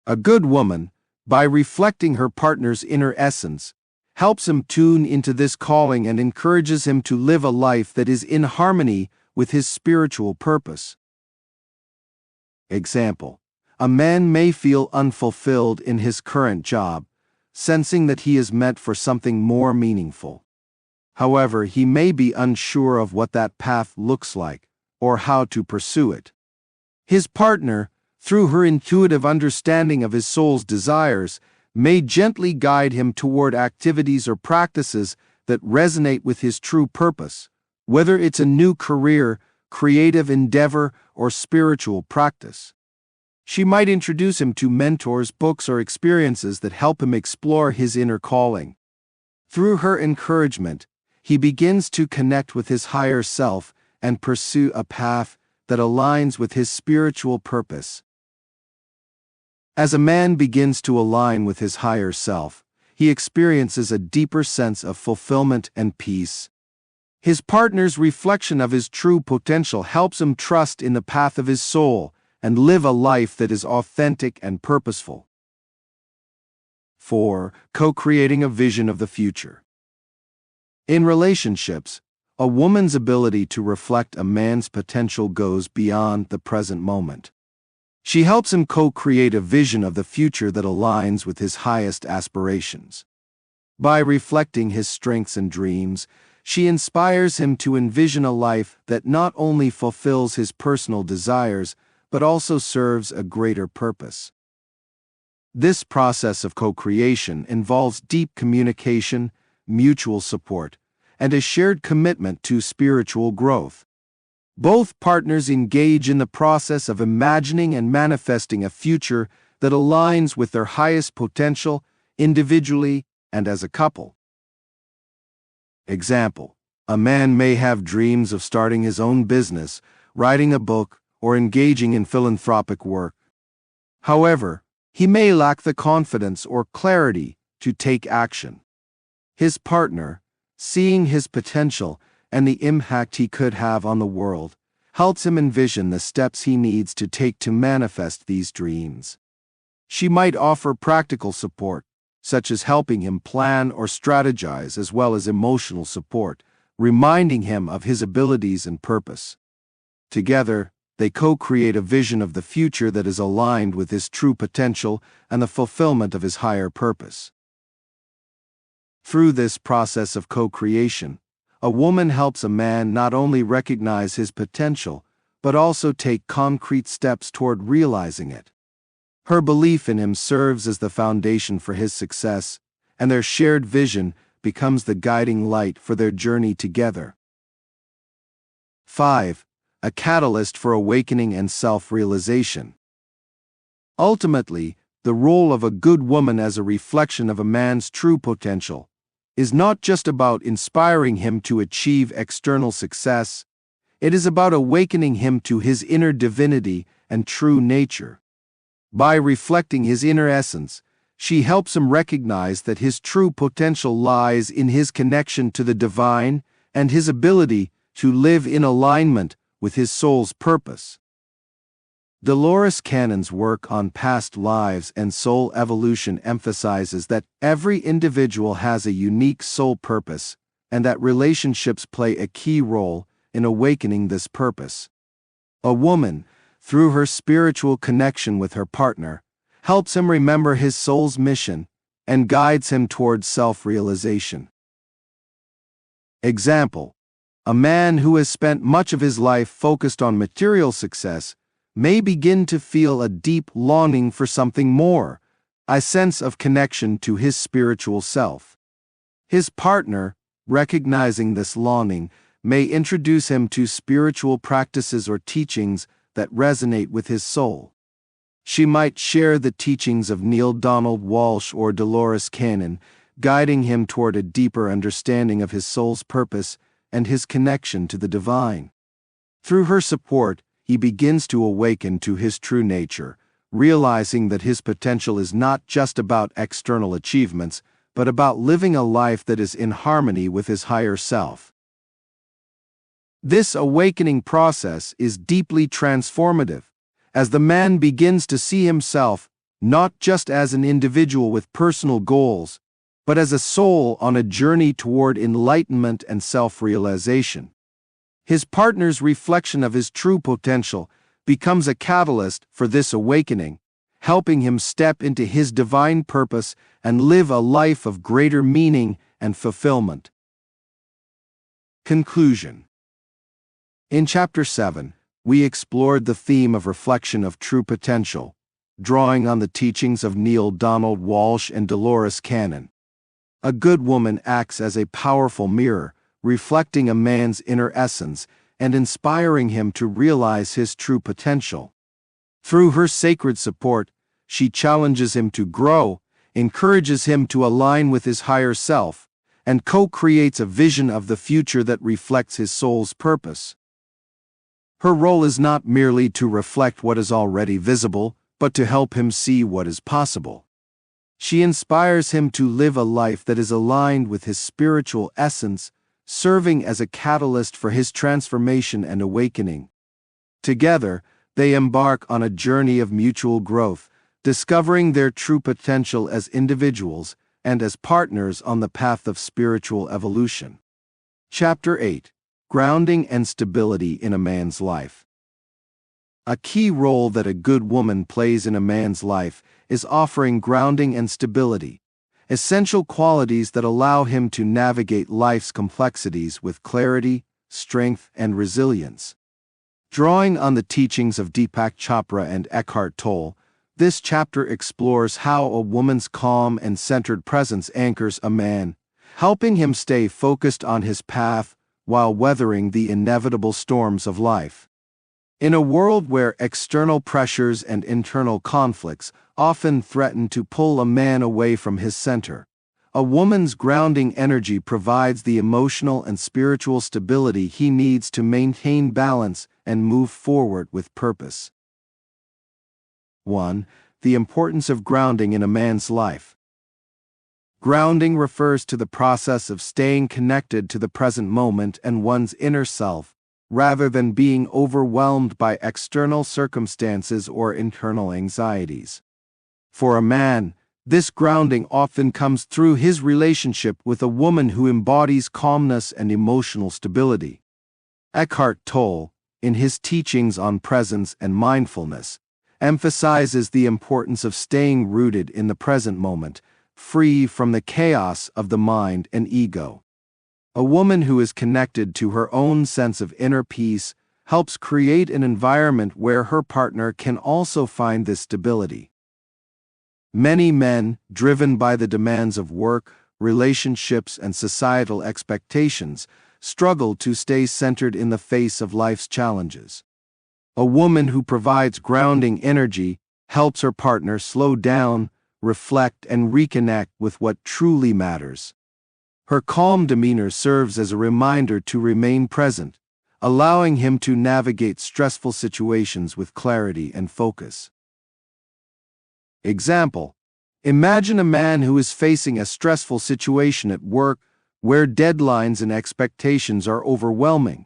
A good woman, by reflecting her partner's inner essence, helps him tune into this calling and encourages him to live a life that is in harmony with his spiritual purpose. Example: a man may feel unfulfilled in his current job, sensing that he is meant for something more meaningful. However, he may be unsure of what that path looks like or how to pursue it. His partner, through her intuitive understanding of his soul's desires, may gently guide him toward activities or practices that resonate with his true purpose, whether it's a new career, creative endeavor, or spiritual practice. She might introduce him to mentors, books, or experiences that help him explore his inner calling. Through her encouragement, he begins to connect with his higher self and pursue a path that aligns with his spiritual purpose. As a man begins to align with his higher self, he experiences a deeper sense of fulfillment and peace. His partner's reflection of his true potential helps him trust in the path of his soul and live a life that is authentic and purposeful. 4. Co-creating a vision of the future. In relationships, a woman's ability to reflect a man's potential goes beyond the present moment. She helps him co-create a vision of the future that aligns with his highest aspirations. By reflecting his strengths and dreams, she inspires him to envision a life that not only fulfills his personal desires, but also serves a greater purpose. This process of co-creation involves deep communication, mutual support, and a shared commitment to spiritual growth. Both partners engage in the process of imagining and manifesting a future that aligns with their highest potential, individually and as a couple. Example: a man may have dreams of starting his own business, writing a book, or engaging in philanthropic work. However, he may lack the confidence or clarity to take action. His partner, seeing his potential and the impact he could have on the world, helps him envision the steps he needs to take to manifest these dreams. She might offer practical support, such as helping him plan or strategize, as well as emotional support, reminding him of his abilities and purpose. Together, they co-create a vision of the future that is aligned with his true potential and the fulfillment of his higher purpose. Through this process of co-creation, a woman helps a man not only recognize his potential, but also take concrete steps toward realizing it. Her belief in him serves as the foundation for his success, and their shared vision becomes the guiding light for their journey together. 5. A catalyst for awakening and self-realization. Ultimately, the role of a good woman as a reflection of a man's true potential is not just about inspiring him to achieve external success, it is about awakening him to his inner divinity and true nature. By reflecting his inner essence, she helps him recognize that his true potential lies in his connection to the divine and his ability to live in alignment with his soul's purpose. Dolores Cannon's work on past lives and soul evolution emphasizes that every individual has a unique soul purpose and that relationships play a key role in awakening this purpose. A woman, through her spiritual connection with her partner, helps him remember his soul's mission and guides him towards self-realization. Example: a man who has spent much of his life focused on material success may begin to feel a deep longing for something more, a sense of connection to his spiritual self. His partner, recognizing this longing, may introduce him to spiritual practices or teachings that resonate with his soul. She might share the teachings of Neale Donald Walsch or Dolores Cannon, guiding him toward a deeper understanding of his soul's purpose and his connection to the divine. Through her support, he begins to awaken to his true nature, realizing that his potential is not just about external achievements, but about living a life that is in harmony with his higher self. This awakening process is deeply transformative, as the man begins to see himself not just as an individual with personal goals, but as a soul on a journey toward enlightenment and self-realization. His partner's reflection of his true potential becomes a catalyst for this awakening, helping him step into his divine purpose and live a life of greater meaning and fulfillment. Conclusion. In Chapter 7, we explored the theme of reflection of true potential, drawing on the teachings of Neale Donald Walsch and Dolores Cannon. A good woman acts as a powerful mirror, reflecting a man's inner essence and inspiring him to realize his true potential. Through her sacred support, she challenges him to grow, encourages him to align with his higher self, and co-creates a vision of the future that reflects his soul's purpose. Her role is not merely to reflect what is already visible, but to help him see what is possible. She inspires him to live a life that is aligned with his spiritual essence, serving as a catalyst for his transformation and awakening. Together, they embark on a journey of mutual growth, discovering their true potential as individuals and as partners on the path of spiritual evolution. Chapter 8: Grounding and Stability in a Man's Life. A key role that a good woman plays in a man's life is offering grounding and stability, essential qualities that allow him to navigate life's complexities with clarity, strength, and resilience. Drawing on the teachings of Deepak Chopra and Eckhart Tolle, this chapter explores how a woman's calm and centered presence anchors a man, helping him stay focused on his path while weathering the inevitable storms of life. In a world where external pressures and internal conflicts often threaten to pull a man away from his center, a woman's grounding energy provides the emotional and spiritual stability he needs to maintain balance and move forward with purpose. 1. The importance of grounding in a man's life. Grounding refers to the process of staying connected to the present moment and one's inner self, rather than being overwhelmed by external circumstances or internal anxieties. For a man, this grounding often comes through his relationship with a woman who embodies calmness and emotional stability. Eckhart Tolle, in his teachings on presence and mindfulness, emphasizes the importance of staying rooted in the present moment, free from the chaos of the mind and ego. A woman who is connected to her own sense of inner peace helps create an environment where her partner can also find this stability. Many men, driven by the demands of work, relationships, and societal expectations, struggle to stay centered in the face of life's challenges. A woman who provides grounding energy helps her partner slow down, reflect, and reconnect with what truly matters. Her calm demeanor serves as a reminder to remain present, allowing him to navigate stressful situations with clarity and focus. Example: imagine a man who is facing a stressful situation at work where deadlines and expectations are overwhelming.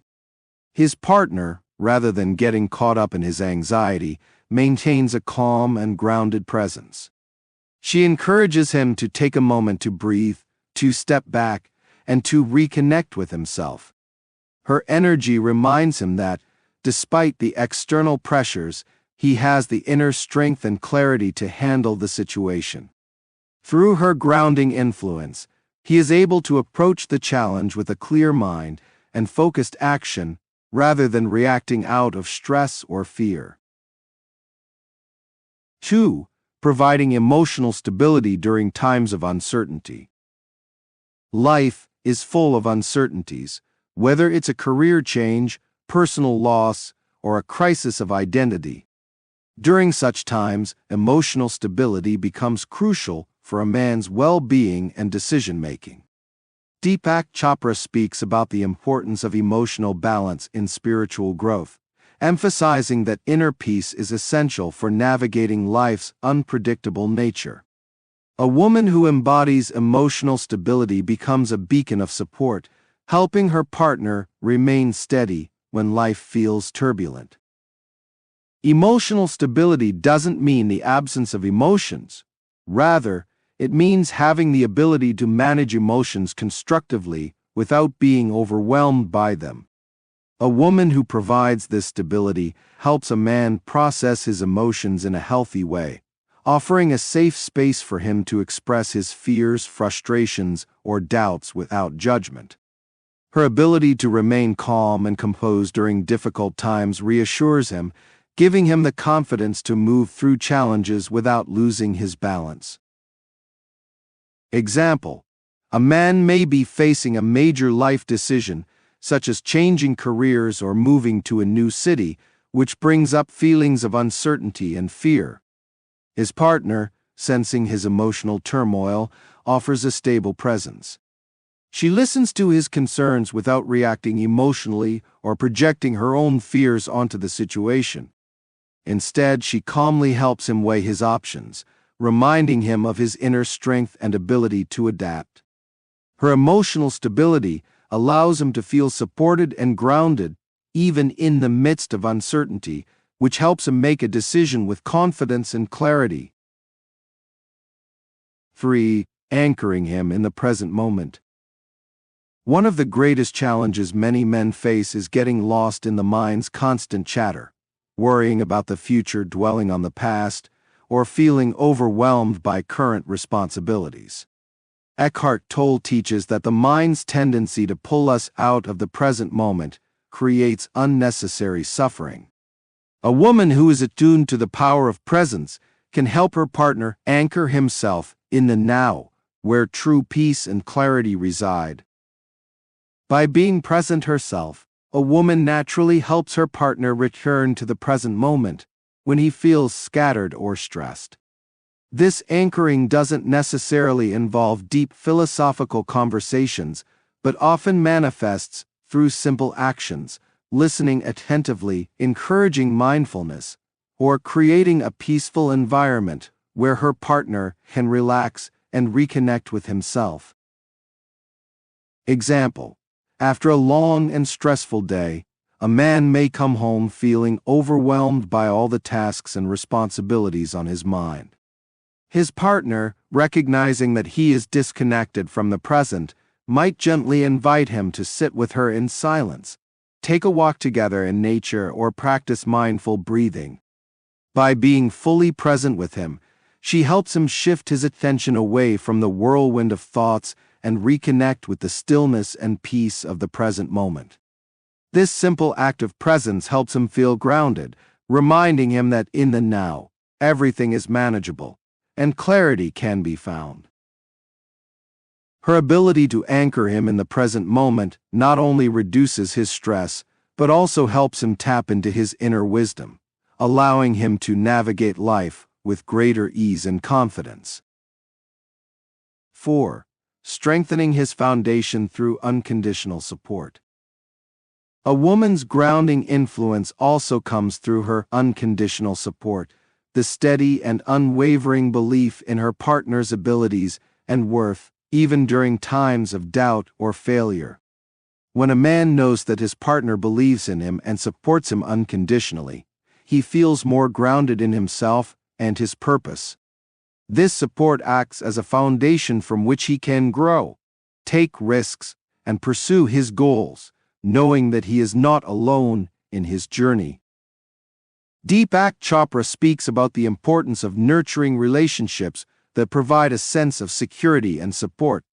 His partner, rather than getting caught up in his anxiety, maintains a calm and grounded presence. She encourages him to take a moment to breathe, to step back, and to reconnect with himself. Her energy reminds him that, despite the external pressures, he has the inner strength and clarity to handle the situation. Through her grounding influence, he is able to approach the challenge with a clear mind and focused action rather than reacting out of stress or fear. 2. Providing emotional stability during times of uncertainty. Life is full of uncertainties, whether it's a career change, personal loss, or a crisis of identity. During such times, emotional stability becomes crucial for a man's well-being and decision-making. Deepak Chopra speaks about the importance of emotional balance in spiritual growth, emphasizing that inner peace is essential for navigating life's unpredictable nature. A woman who embodies emotional stability becomes a beacon of support, helping her partner remain steady when life feels turbulent. Emotional stability doesn't mean the absence of emotions. Rather, it means having the ability to manage emotions constructively without being overwhelmed by them. A woman who provides this stability helps a man process his emotions in a healthy way, offering a safe space for him to express his fears, frustrations, or doubts without judgment. Her ability to remain calm and composed during difficult times reassures him, giving him the confidence to move through challenges without losing his balance. Example: a man may be facing a major life decision, such as changing careers or moving to a new city, which brings up feelings of uncertainty and fear. His partner, sensing his emotional turmoil, offers a stable presence. She listens to his concerns without reacting emotionally or projecting her own fears onto the situation. Instead, she calmly helps him weigh his options, reminding him of his inner strength and ability to adapt. Her emotional stability allows him to feel supported and grounded, even in the midst of uncertainty, which helps him make a decision with confidence and clarity. 3. Anchoring him in the present moment. One of the greatest challenges many men face is getting lost in the mind's constant chatter, worrying about the future, dwelling on the past, or feeling overwhelmed by current responsibilities. Eckhart Tolle teaches that the mind's tendency to pull us out of the present moment creates unnecessary suffering. A woman who is attuned to the power of presence can help her partner anchor himself in the now, where true peace and clarity reside. By being present herself, a woman naturally helps her partner return to the present moment when he feels scattered or stressed. This anchoring doesn't necessarily involve deep philosophical conversations, but often manifests through simple actions, listening attentively, encouraging mindfulness, or creating a peaceful environment where her partner can relax and reconnect with himself. Example: after a long and stressful day, a man may come home feeling overwhelmed by all the tasks and responsibilities on his mind. His partner, recognizing that he is disconnected from the present, might gently invite him to sit with her in silence, take a walk together in nature, or practice mindful breathing. By being fully present with him, she helps him shift his attention away from the whirlwind of thoughts and reconnect with the stillness and peace of the present moment. This simple act of presence helps him feel grounded, reminding him that in the now, everything is manageable, and clarity can be found. Her ability to anchor him in the present moment not only reduces his stress, but also helps him tap into his inner wisdom, allowing him to navigate life with greater ease and confidence. 4. Strengthening his foundation through unconditional support. A woman's grounding influence also comes through her unconditional support, the steady and unwavering belief in her partner's abilities and worth, even during times of doubt or failure. When a man knows that his partner believes in him and supports him unconditionally, he feels more grounded in himself and his purpose. This support acts as a foundation from which he can grow, take risks, and pursue his goals, knowing that he is not alone in his journey. Deepak Chopra speaks about the importance of nurturing relationships that provide a sense of security and support,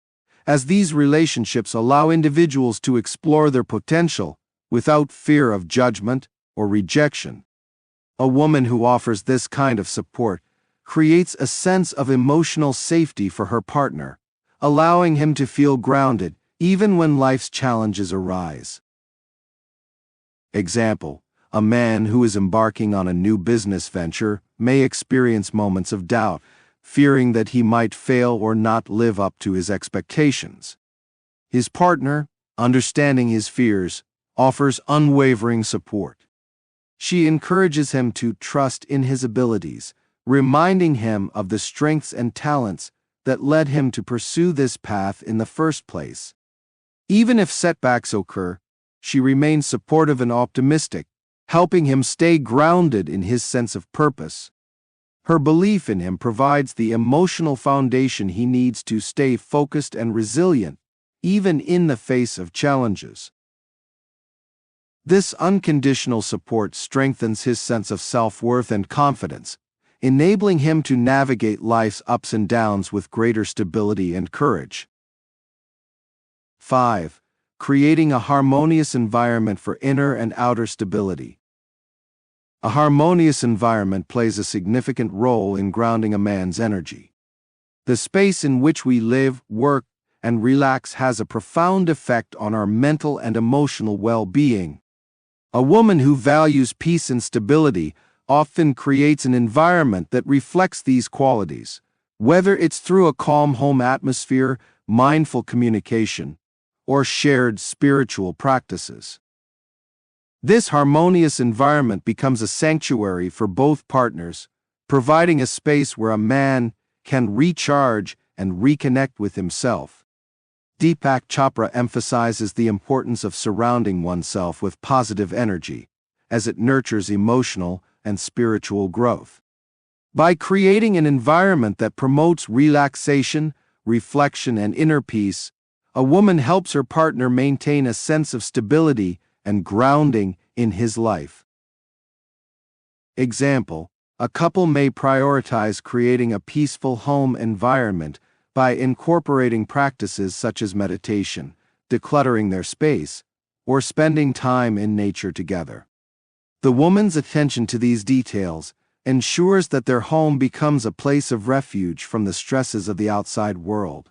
as these relationships allow individuals to explore their potential without fear of judgment or rejection. A woman who offers this kind of support creates a sense of emotional safety for her partner, allowing him to feel grounded even when life's challenges arise. Example: a man who is embarking on a new business venture may experience moments of doubt, fearing that he might fail or not live up to his expectations. His partner, understanding his fears, offers unwavering support. She encourages him to trust in his abilities, reminding him of the strengths and talents that led him to pursue this path in the first place. Even if setbacks occur, she remains supportive and optimistic, helping him stay grounded in his sense of purpose. Her belief in him provides the emotional foundation he needs to stay focused and resilient, even in the face of challenges. This unconditional support strengthens his sense of self-worth and confidence, enabling him to navigate life's ups and downs with greater stability and courage. 5. Creating a harmonious environment for inner and outer stability. A harmonious environment plays a significant role in grounding a man's energy. The space in which we live, work, and relax has a profound effect on our mental and emotional well-being. A woman who values peace and stability often creates an environment that reflects these qualities, whether it's through a calm home atmosphere, mindful communication, or shared spiritual practices. This harmonious environment becomes a sanctuary for both partners, providing a space where a man can recharge and reconnect with himself. Deepak Chopra emphasizes the importance of surrounding oneself with positive energy, as it nurtures emotional and spiritual growth. By creating an environment that promotes relaxation, reflection, and inner peace, a woman helps her partner maintain a sense of stability and grounding in his life. Example: a couple may prioritize creating a peaceful home environment by incorporating practices such as meditation, decluttering their space, or spending time in nature together. The woman's attention to these details ensures that their home becomes a place of refuge from the stresses of the outside world.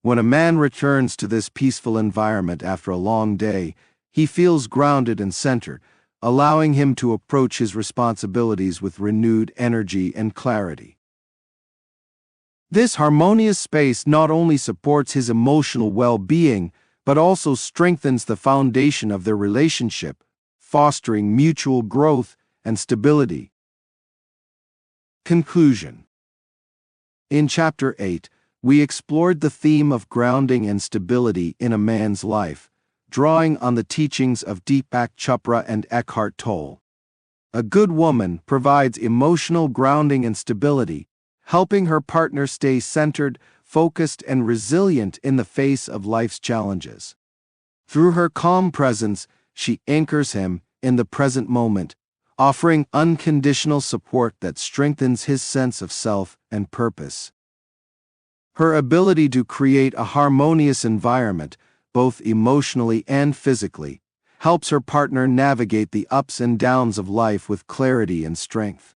When a man returns to this peaceful environment after a long day, he feels grounded and centered, allowing him to approach his responsibilities with renewed energy and clarity. This harmonious space not only supports his emotional well-being, but also strengthens the foundation of their relationship, fostering mutual growth and stability. Conclusion. In Chapter 8, we explored the theme of grounding and stability in a man's life, drawing on the teachings of Deepak Chopra and Eckhart Tolle. A good woman provides emotional grounding and stability, helping her partner stay centered, focused, and resilient in the face of life's challenges. Through her calm presence, she anchors him in the present moment, offering unconditional support that strengthens his sense of self and purpose. Her ability to create a harmonious environment, both emotionally and physically, helps her partner navigate the ups and downs of life with clarity and strength.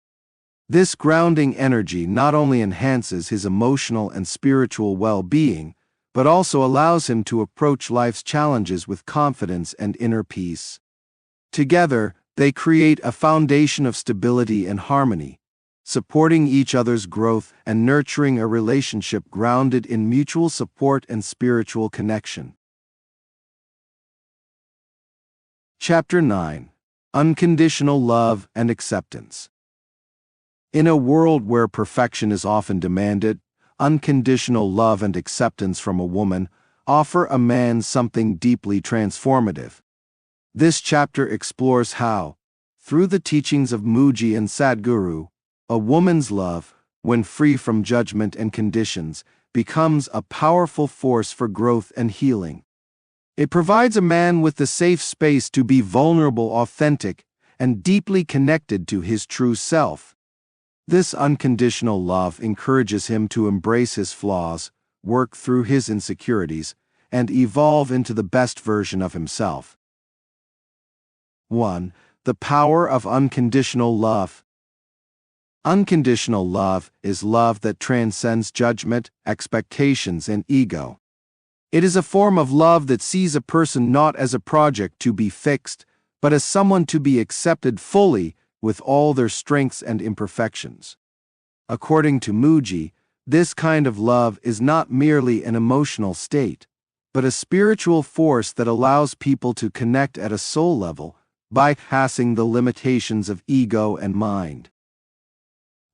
This grounding energy not only enhances his emotional and spiritual well-being, but also allows him to approach life's challenges with confidence and inner peace. Together, they create a foundation of stability and harmony, supporting each other's growth and nurturing a relationship grounded in mutual support and spiritual connection. Chapter 9. Unconditional Love and Acceptance. In a world where perfection is often demanded, unconditional love and acceptance from a woman offer a man something deeply transformative. This chapter explores how, through the teachings of Mooji and Sadhguru, a woman's love, when free from judgment and conditions, becomes a powerful force for growth and healing. It provides a man with the safe space to be vulnerable, authentic, and deeply connected to his true self. This unconditional love encourages him to embrace his flaws, work through his insecurities, and evolve into the best version of himself. 1. The power of unconditional love. Unconditional love is love that transcends judgment, expectations, and ego. It is a form of love that sees a person not as a project to be fixed, but as someone to be accepted fully with all their strengths and imperfections. According to Mooji, this kind of love is not merely an emotional state, but a spiritual force that allows people to connect at a soul level, bypassing the limitations of ego and mind.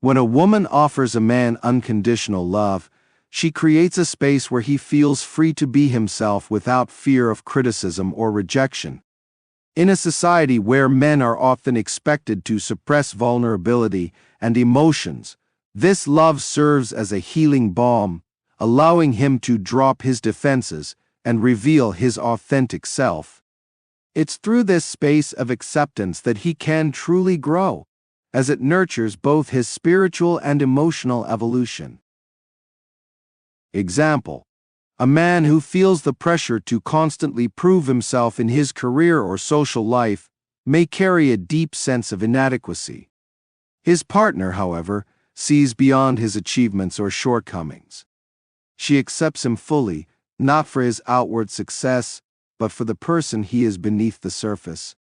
When a woman offers a man unconditional love, she creates a space where he feels free to be himself without fear of criticism or rejection. In a society where men are often expected to suppress vulnerability and emotions, this love serves as a healing balm, allowing him to drop his defenses and reveal his authentic self. It's through this space of acceptance that he can truly grow, as it nurtures both his spiritual and emotional evolution. Example: a man who feels the pressure to constantly prove himself in his career or social life may carry a deep sense of inadequacy. His partner, however, sees beyond his achievements or shortcomings. She accepts him fully, not for his outward success, but for the person he is beneath the surface.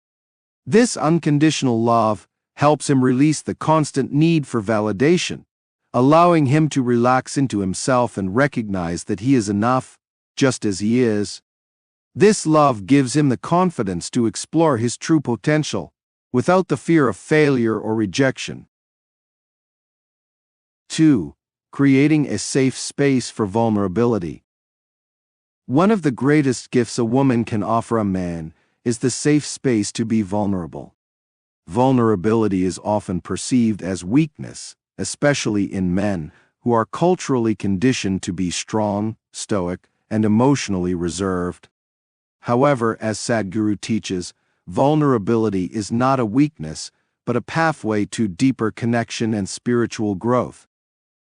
This unconditional love helps him release the constant need for validation, allowing him to relax into himself and recognize that he is enough, just as he is. This love gives him the confidence to explore his true potential, without the fear of failure or rejection. 2. Creating a safe space for vulnerability. One of the greatest gifts a woman can offer a man is the safe space to be vulnerable. Vulnerability is often perceived as weakness, especially in men who are culturally conditioned to be strong, stoic, and emotionally reserved. However, as Sadhguru teaches, vulnerability is not a weakness, but a pathway to deeper connection and spiritual growth.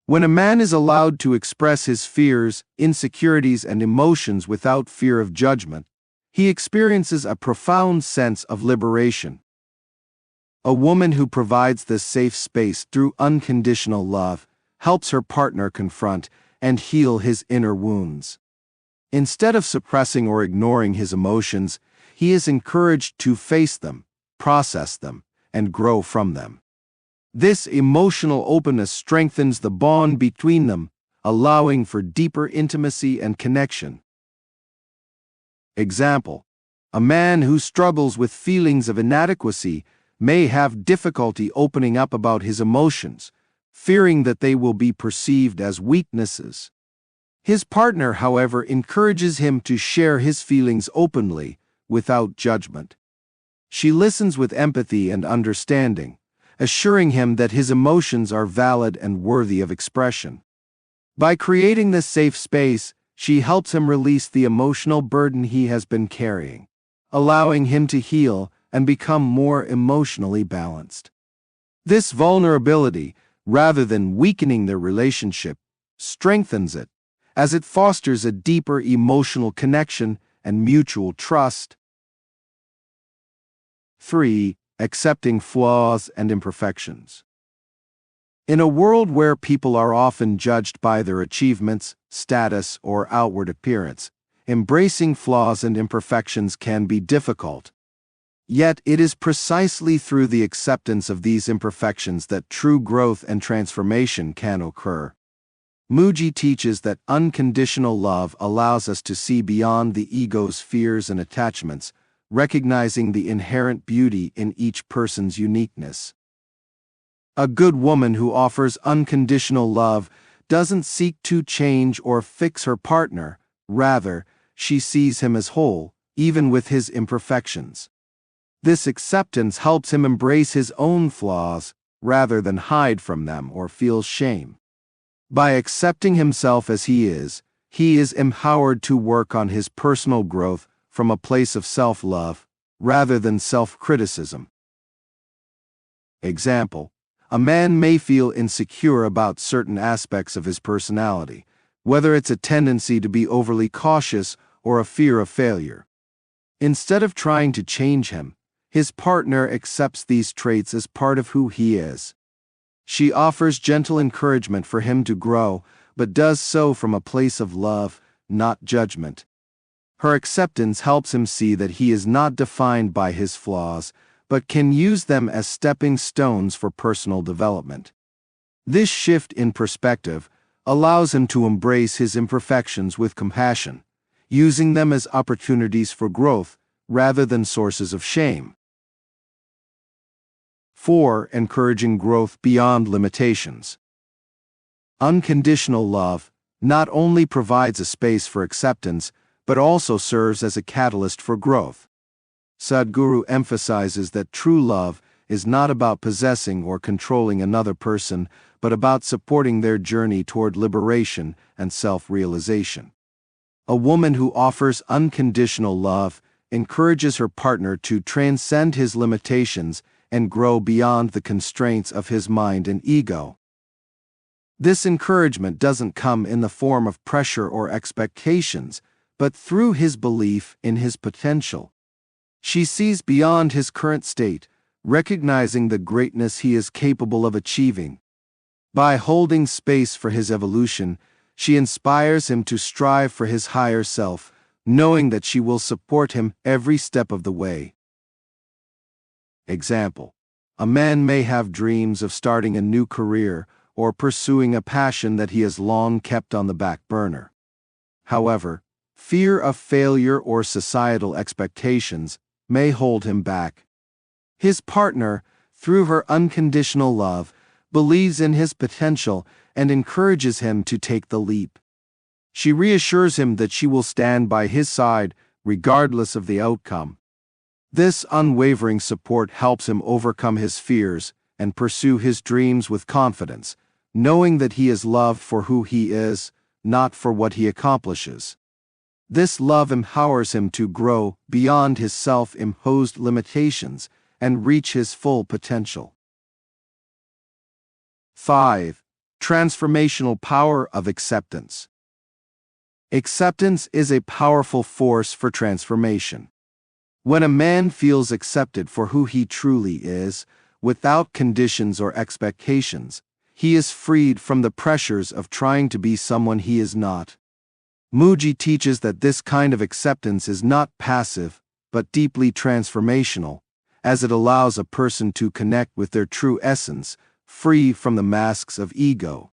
When a man is allowed to express his fears, insecurities, and emotions without fear of judgment, he experiences a profound sense of liberation. A woman who provides this safe space through unconditional love helps her partner confront and heal his inner wounds. Instead of suppressing or ignoring his emotions, he is encouraged to face them, process them, and grow from them. This emotional openness strengthens the bond between them, allowing for deeper intimacy and connection. Example: a man who struggles with feelings of inadequacy may have difficulty opening up about his emotions, fearing that they will be perceived as weaknesses. His partner, however, encourages him to share his feelings openly, without judgment. She listens with empathy and understanding, assuring him that his emotions are valid and worthy of expression. By creating this safe space, she helps him release the emotional burden he has been carrying, allowing him to heal and become more emotionally balanced. This vulnerability, rather than weakening their relationship, strengthens it, as it fosters a deeper emotional connection and mutual trust. 3. Accepting flaws and imperfections. In a world where people are often judged by their achievements, status, or outward appearance, embracing flaws and imperfections can be difficult. Yet it is precisely through the acceptance of these imperfections that true growth and transformation can occur. Mooji teaches that unconditional love allows us to see beyond the ego's fears and attachments, recognizing the inherent beauty in each person's uniqueness. A good woman who offers unconditional love doesn't seek to change or fix her partner, rather, she sees him as whole, even with his imperfections. This acceptance helps him embrace his own flaws, rather than hide from them or feel shame. By accepting himself as he is empowered to work on his personal growth from a place of self-love, rather than self-criticism. Example: a man may feel insecure about certain aspects of his personality, whether it's a tendency to be overly cautious or a fear of failure. Instead of trying to change him, his partner accepts these traits as part of who he is. She offers gentle encouragement for him to grow, but does so from a place of love, not judgment. Her acceptance helps him see that he is not defined by his flaws, but can use them as stepping stones for personal development. This shift in perspective allows him to embrace his imperfections with compassion, using them as opportunities for growth rather than sources of shame. 4. Encouraging growth beyond limitations. Unconditional love not only provides a space for acceptance, but also serves as a catalyst for growth. Sadhguru emphasizes that true love is not about possessing or controlling another person, but about supporting their journey toward liberation and self-realization. A woman who offers unconditional love encourages her partner to transcend his limitations and grow beyond the constraints of his mind and ego. This encouragement doesn't come in the form of pressure or expectations, but through his belief in his potential. She sees beyond his current state, recognizing the greatness he is capable of achieving. By holding space for his evolution, she inspires him to strive for his higher self, knowing that she will support him every step of the way. Example: a man may have dreams of starting a new career or pursuing a passion that he has long kept on the back burner. However, fear of failure or societal expectations may hold him back. His partner, through her unconditional love, believes in his potential and encourages him to take the leap. She reassures him that she will stand by his side regardless of the outcome. This unwavering support helps him overcome his fears and pursue his dreams with confidence, knowing that he is loved for who he is, not for what he accomplishes. This love empowers him to grow beyond his self-imposed limitations and reach his full potential. 5. Transformational power of acceptance. Acceptance is a powerful force for transformation. When a man feels accepted for who he truly is, without conditions or expectations, he is freed from the pressures of trying to be someone he is not. Mooji teaches that this kind of acceptance is not passive, but deeply transformational, as it allows a person to connect with their true essence, free from the masks of ego.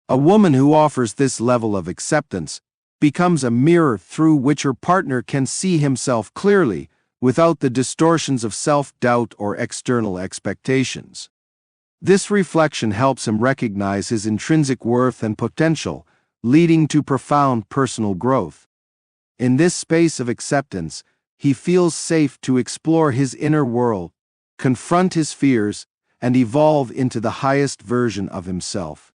A woman who offers this level of acceptance becomes a mirror through which her partner can see himself clearly, without the distortions of self-doubt or external expectations. This reflection helps him recognize his intrinsic worth and potential, leading to profound personal growth. In this space of acceptance, he feels safe to explore his inner world, confront his fears, and evolve into the highest version of himself.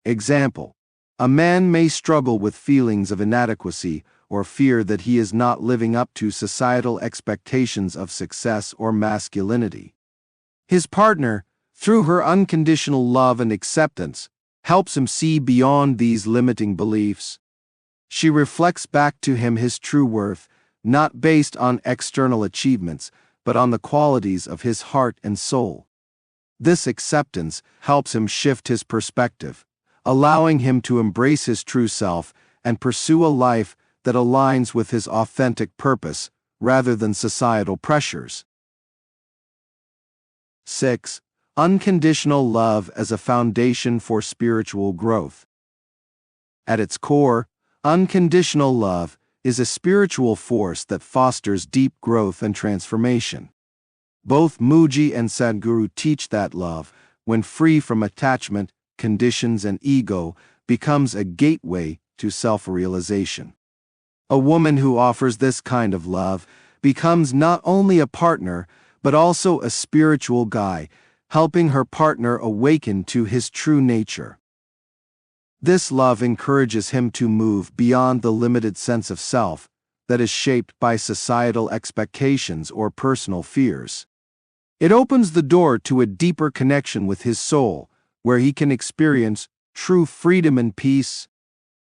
Example: a man may struggle with feelings of inadequacy or fear that he is not living up to societal expectations of success or masculinity. His partner, through her unconditional love and acceptance, helps him see beyond these limiting beliefs. She reflects back to him his true worth, not based on external achievements, but on the qualities of his heart and soul. This acceptance helps him shift his perspective, allowing him to embrace his true self and pursue a life that aligns with his authentic purpose, rather than societal pressures. 6. Unconditional love as a foundation for spiritual growth. At its core, unconditional love is a spiritual force that fosters deep growth and transformation. Both Mooji and Sadhguru teach that love, when free from attachment, conditions, and ego, becomes a gateway to self-realization. A woman who offers this kind of love becomes not only a partner, but also a spiritual guide, helping her partner awaken to his true nature. This love encourages him to move beyond the limited sense of self that is shaped by societal expectations or personal fears. It opens the door to a deeper connection with his soul, where he can experience true freedom and peace.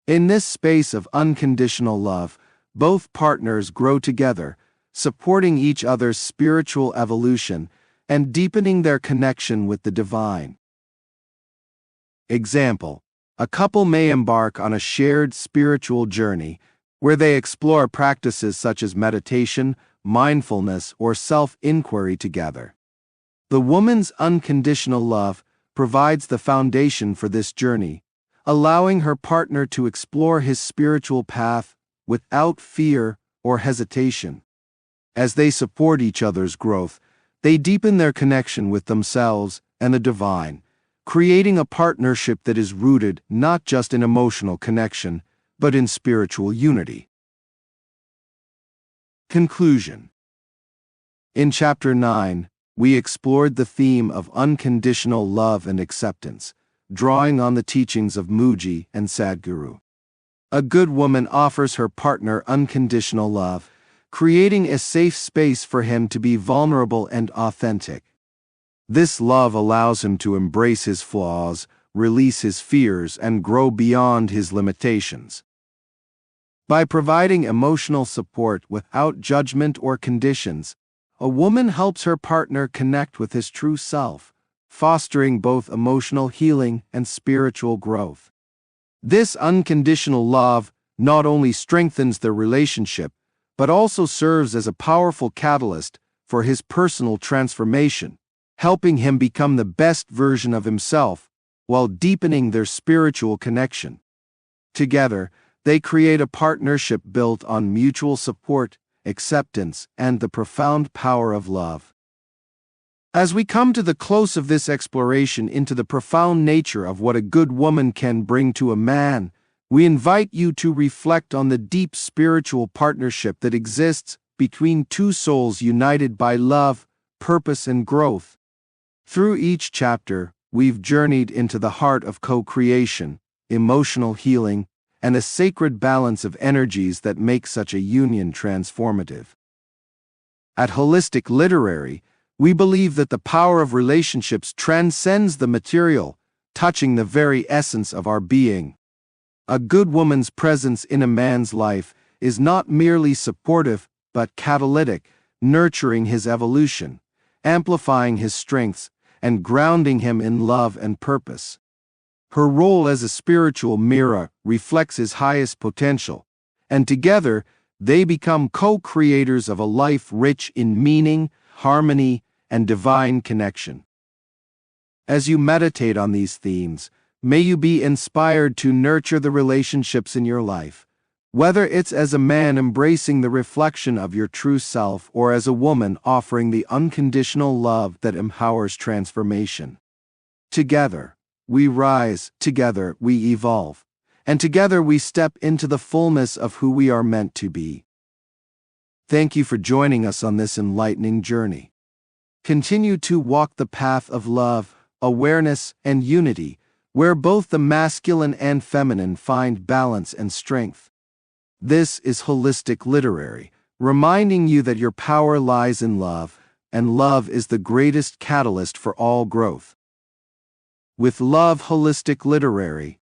In this space of unconditional love, both partners grow together, supporting each other's spiritual evolution and deepening their connection with the divine. Example: a couple may embark on a shared spiritual journey where they explore practices such as meditation, mindfulness, or self-inquiry together. The woman's unconditional love provides the foundation for this journey, allowing her partner to explore his spiritual path without fear or hesitation. As they support each other's growth, they deepen their connection with themselves and the divine, creating a partnership that is rooted not just in emotional connection, but in spiritual unity. Conclusion. In Chapter 9, we explored the theme of unconditional love and acceptance, drawing on the teachings of Mooji and Sadhguru. A good woman offers her partner unconditional love, creating a safe space for him to be vulnerable and authentic. This love allows him to embrace his flaws, release his fears, and grow beyond his limitations. By providing emotional support without judgment or conditions, a woman helps her partner connect with his true self, fostering both emotional healing and spiritual growth. This unconditional love not only strengthens their relationship, but also serves as a powerful catalyst for his personal transformation, helping him become the best version of himself while deepening their spiritual connection. Together, they create a partnership built on mutual support, acceptance, and the profound power of love. As we come to the close of this exploration into the profound nature of what a good woman can bring to a man, we invite you to reflect on the deep spiritual partnership that exists between two souls united by love, purpose, and growth. Through each chapter, we've journeyed into the heart of co-creation, emotional healing, and a sacred balance of energies that make such a union transformative. At Holistic Literary, we believe that the power of relationships transcends the material, touching the very essence of our being. A good woman's presence in a man's life is not merely supportive, but catalytic, nurturing his evolution, amplifying his strengths, and grounding him in love and purpose. Her role as a spiritual mirror reflects his highest potential, and together they become co-creators of a life rich in meaning, harmony, and divine connection. As you meditate on these themes, may you be inspired to nurture the relationships in your life, whether it's as a man embracing the reflection of your true self or as a woman offering the unconditional love that empowers transformation. Together, we rise, together we evolve, and together we step into the fullness of who we are meant to be. Thank you for joining us on this enlightening journey. Continue to walk the path of love, awareness, and unity, where both the masculine and feminine find balance and strength. This is Holistic Literary, reminding you that your power lies in love, and love is the greatest catalyst for all growth. With love, Holistic Literary.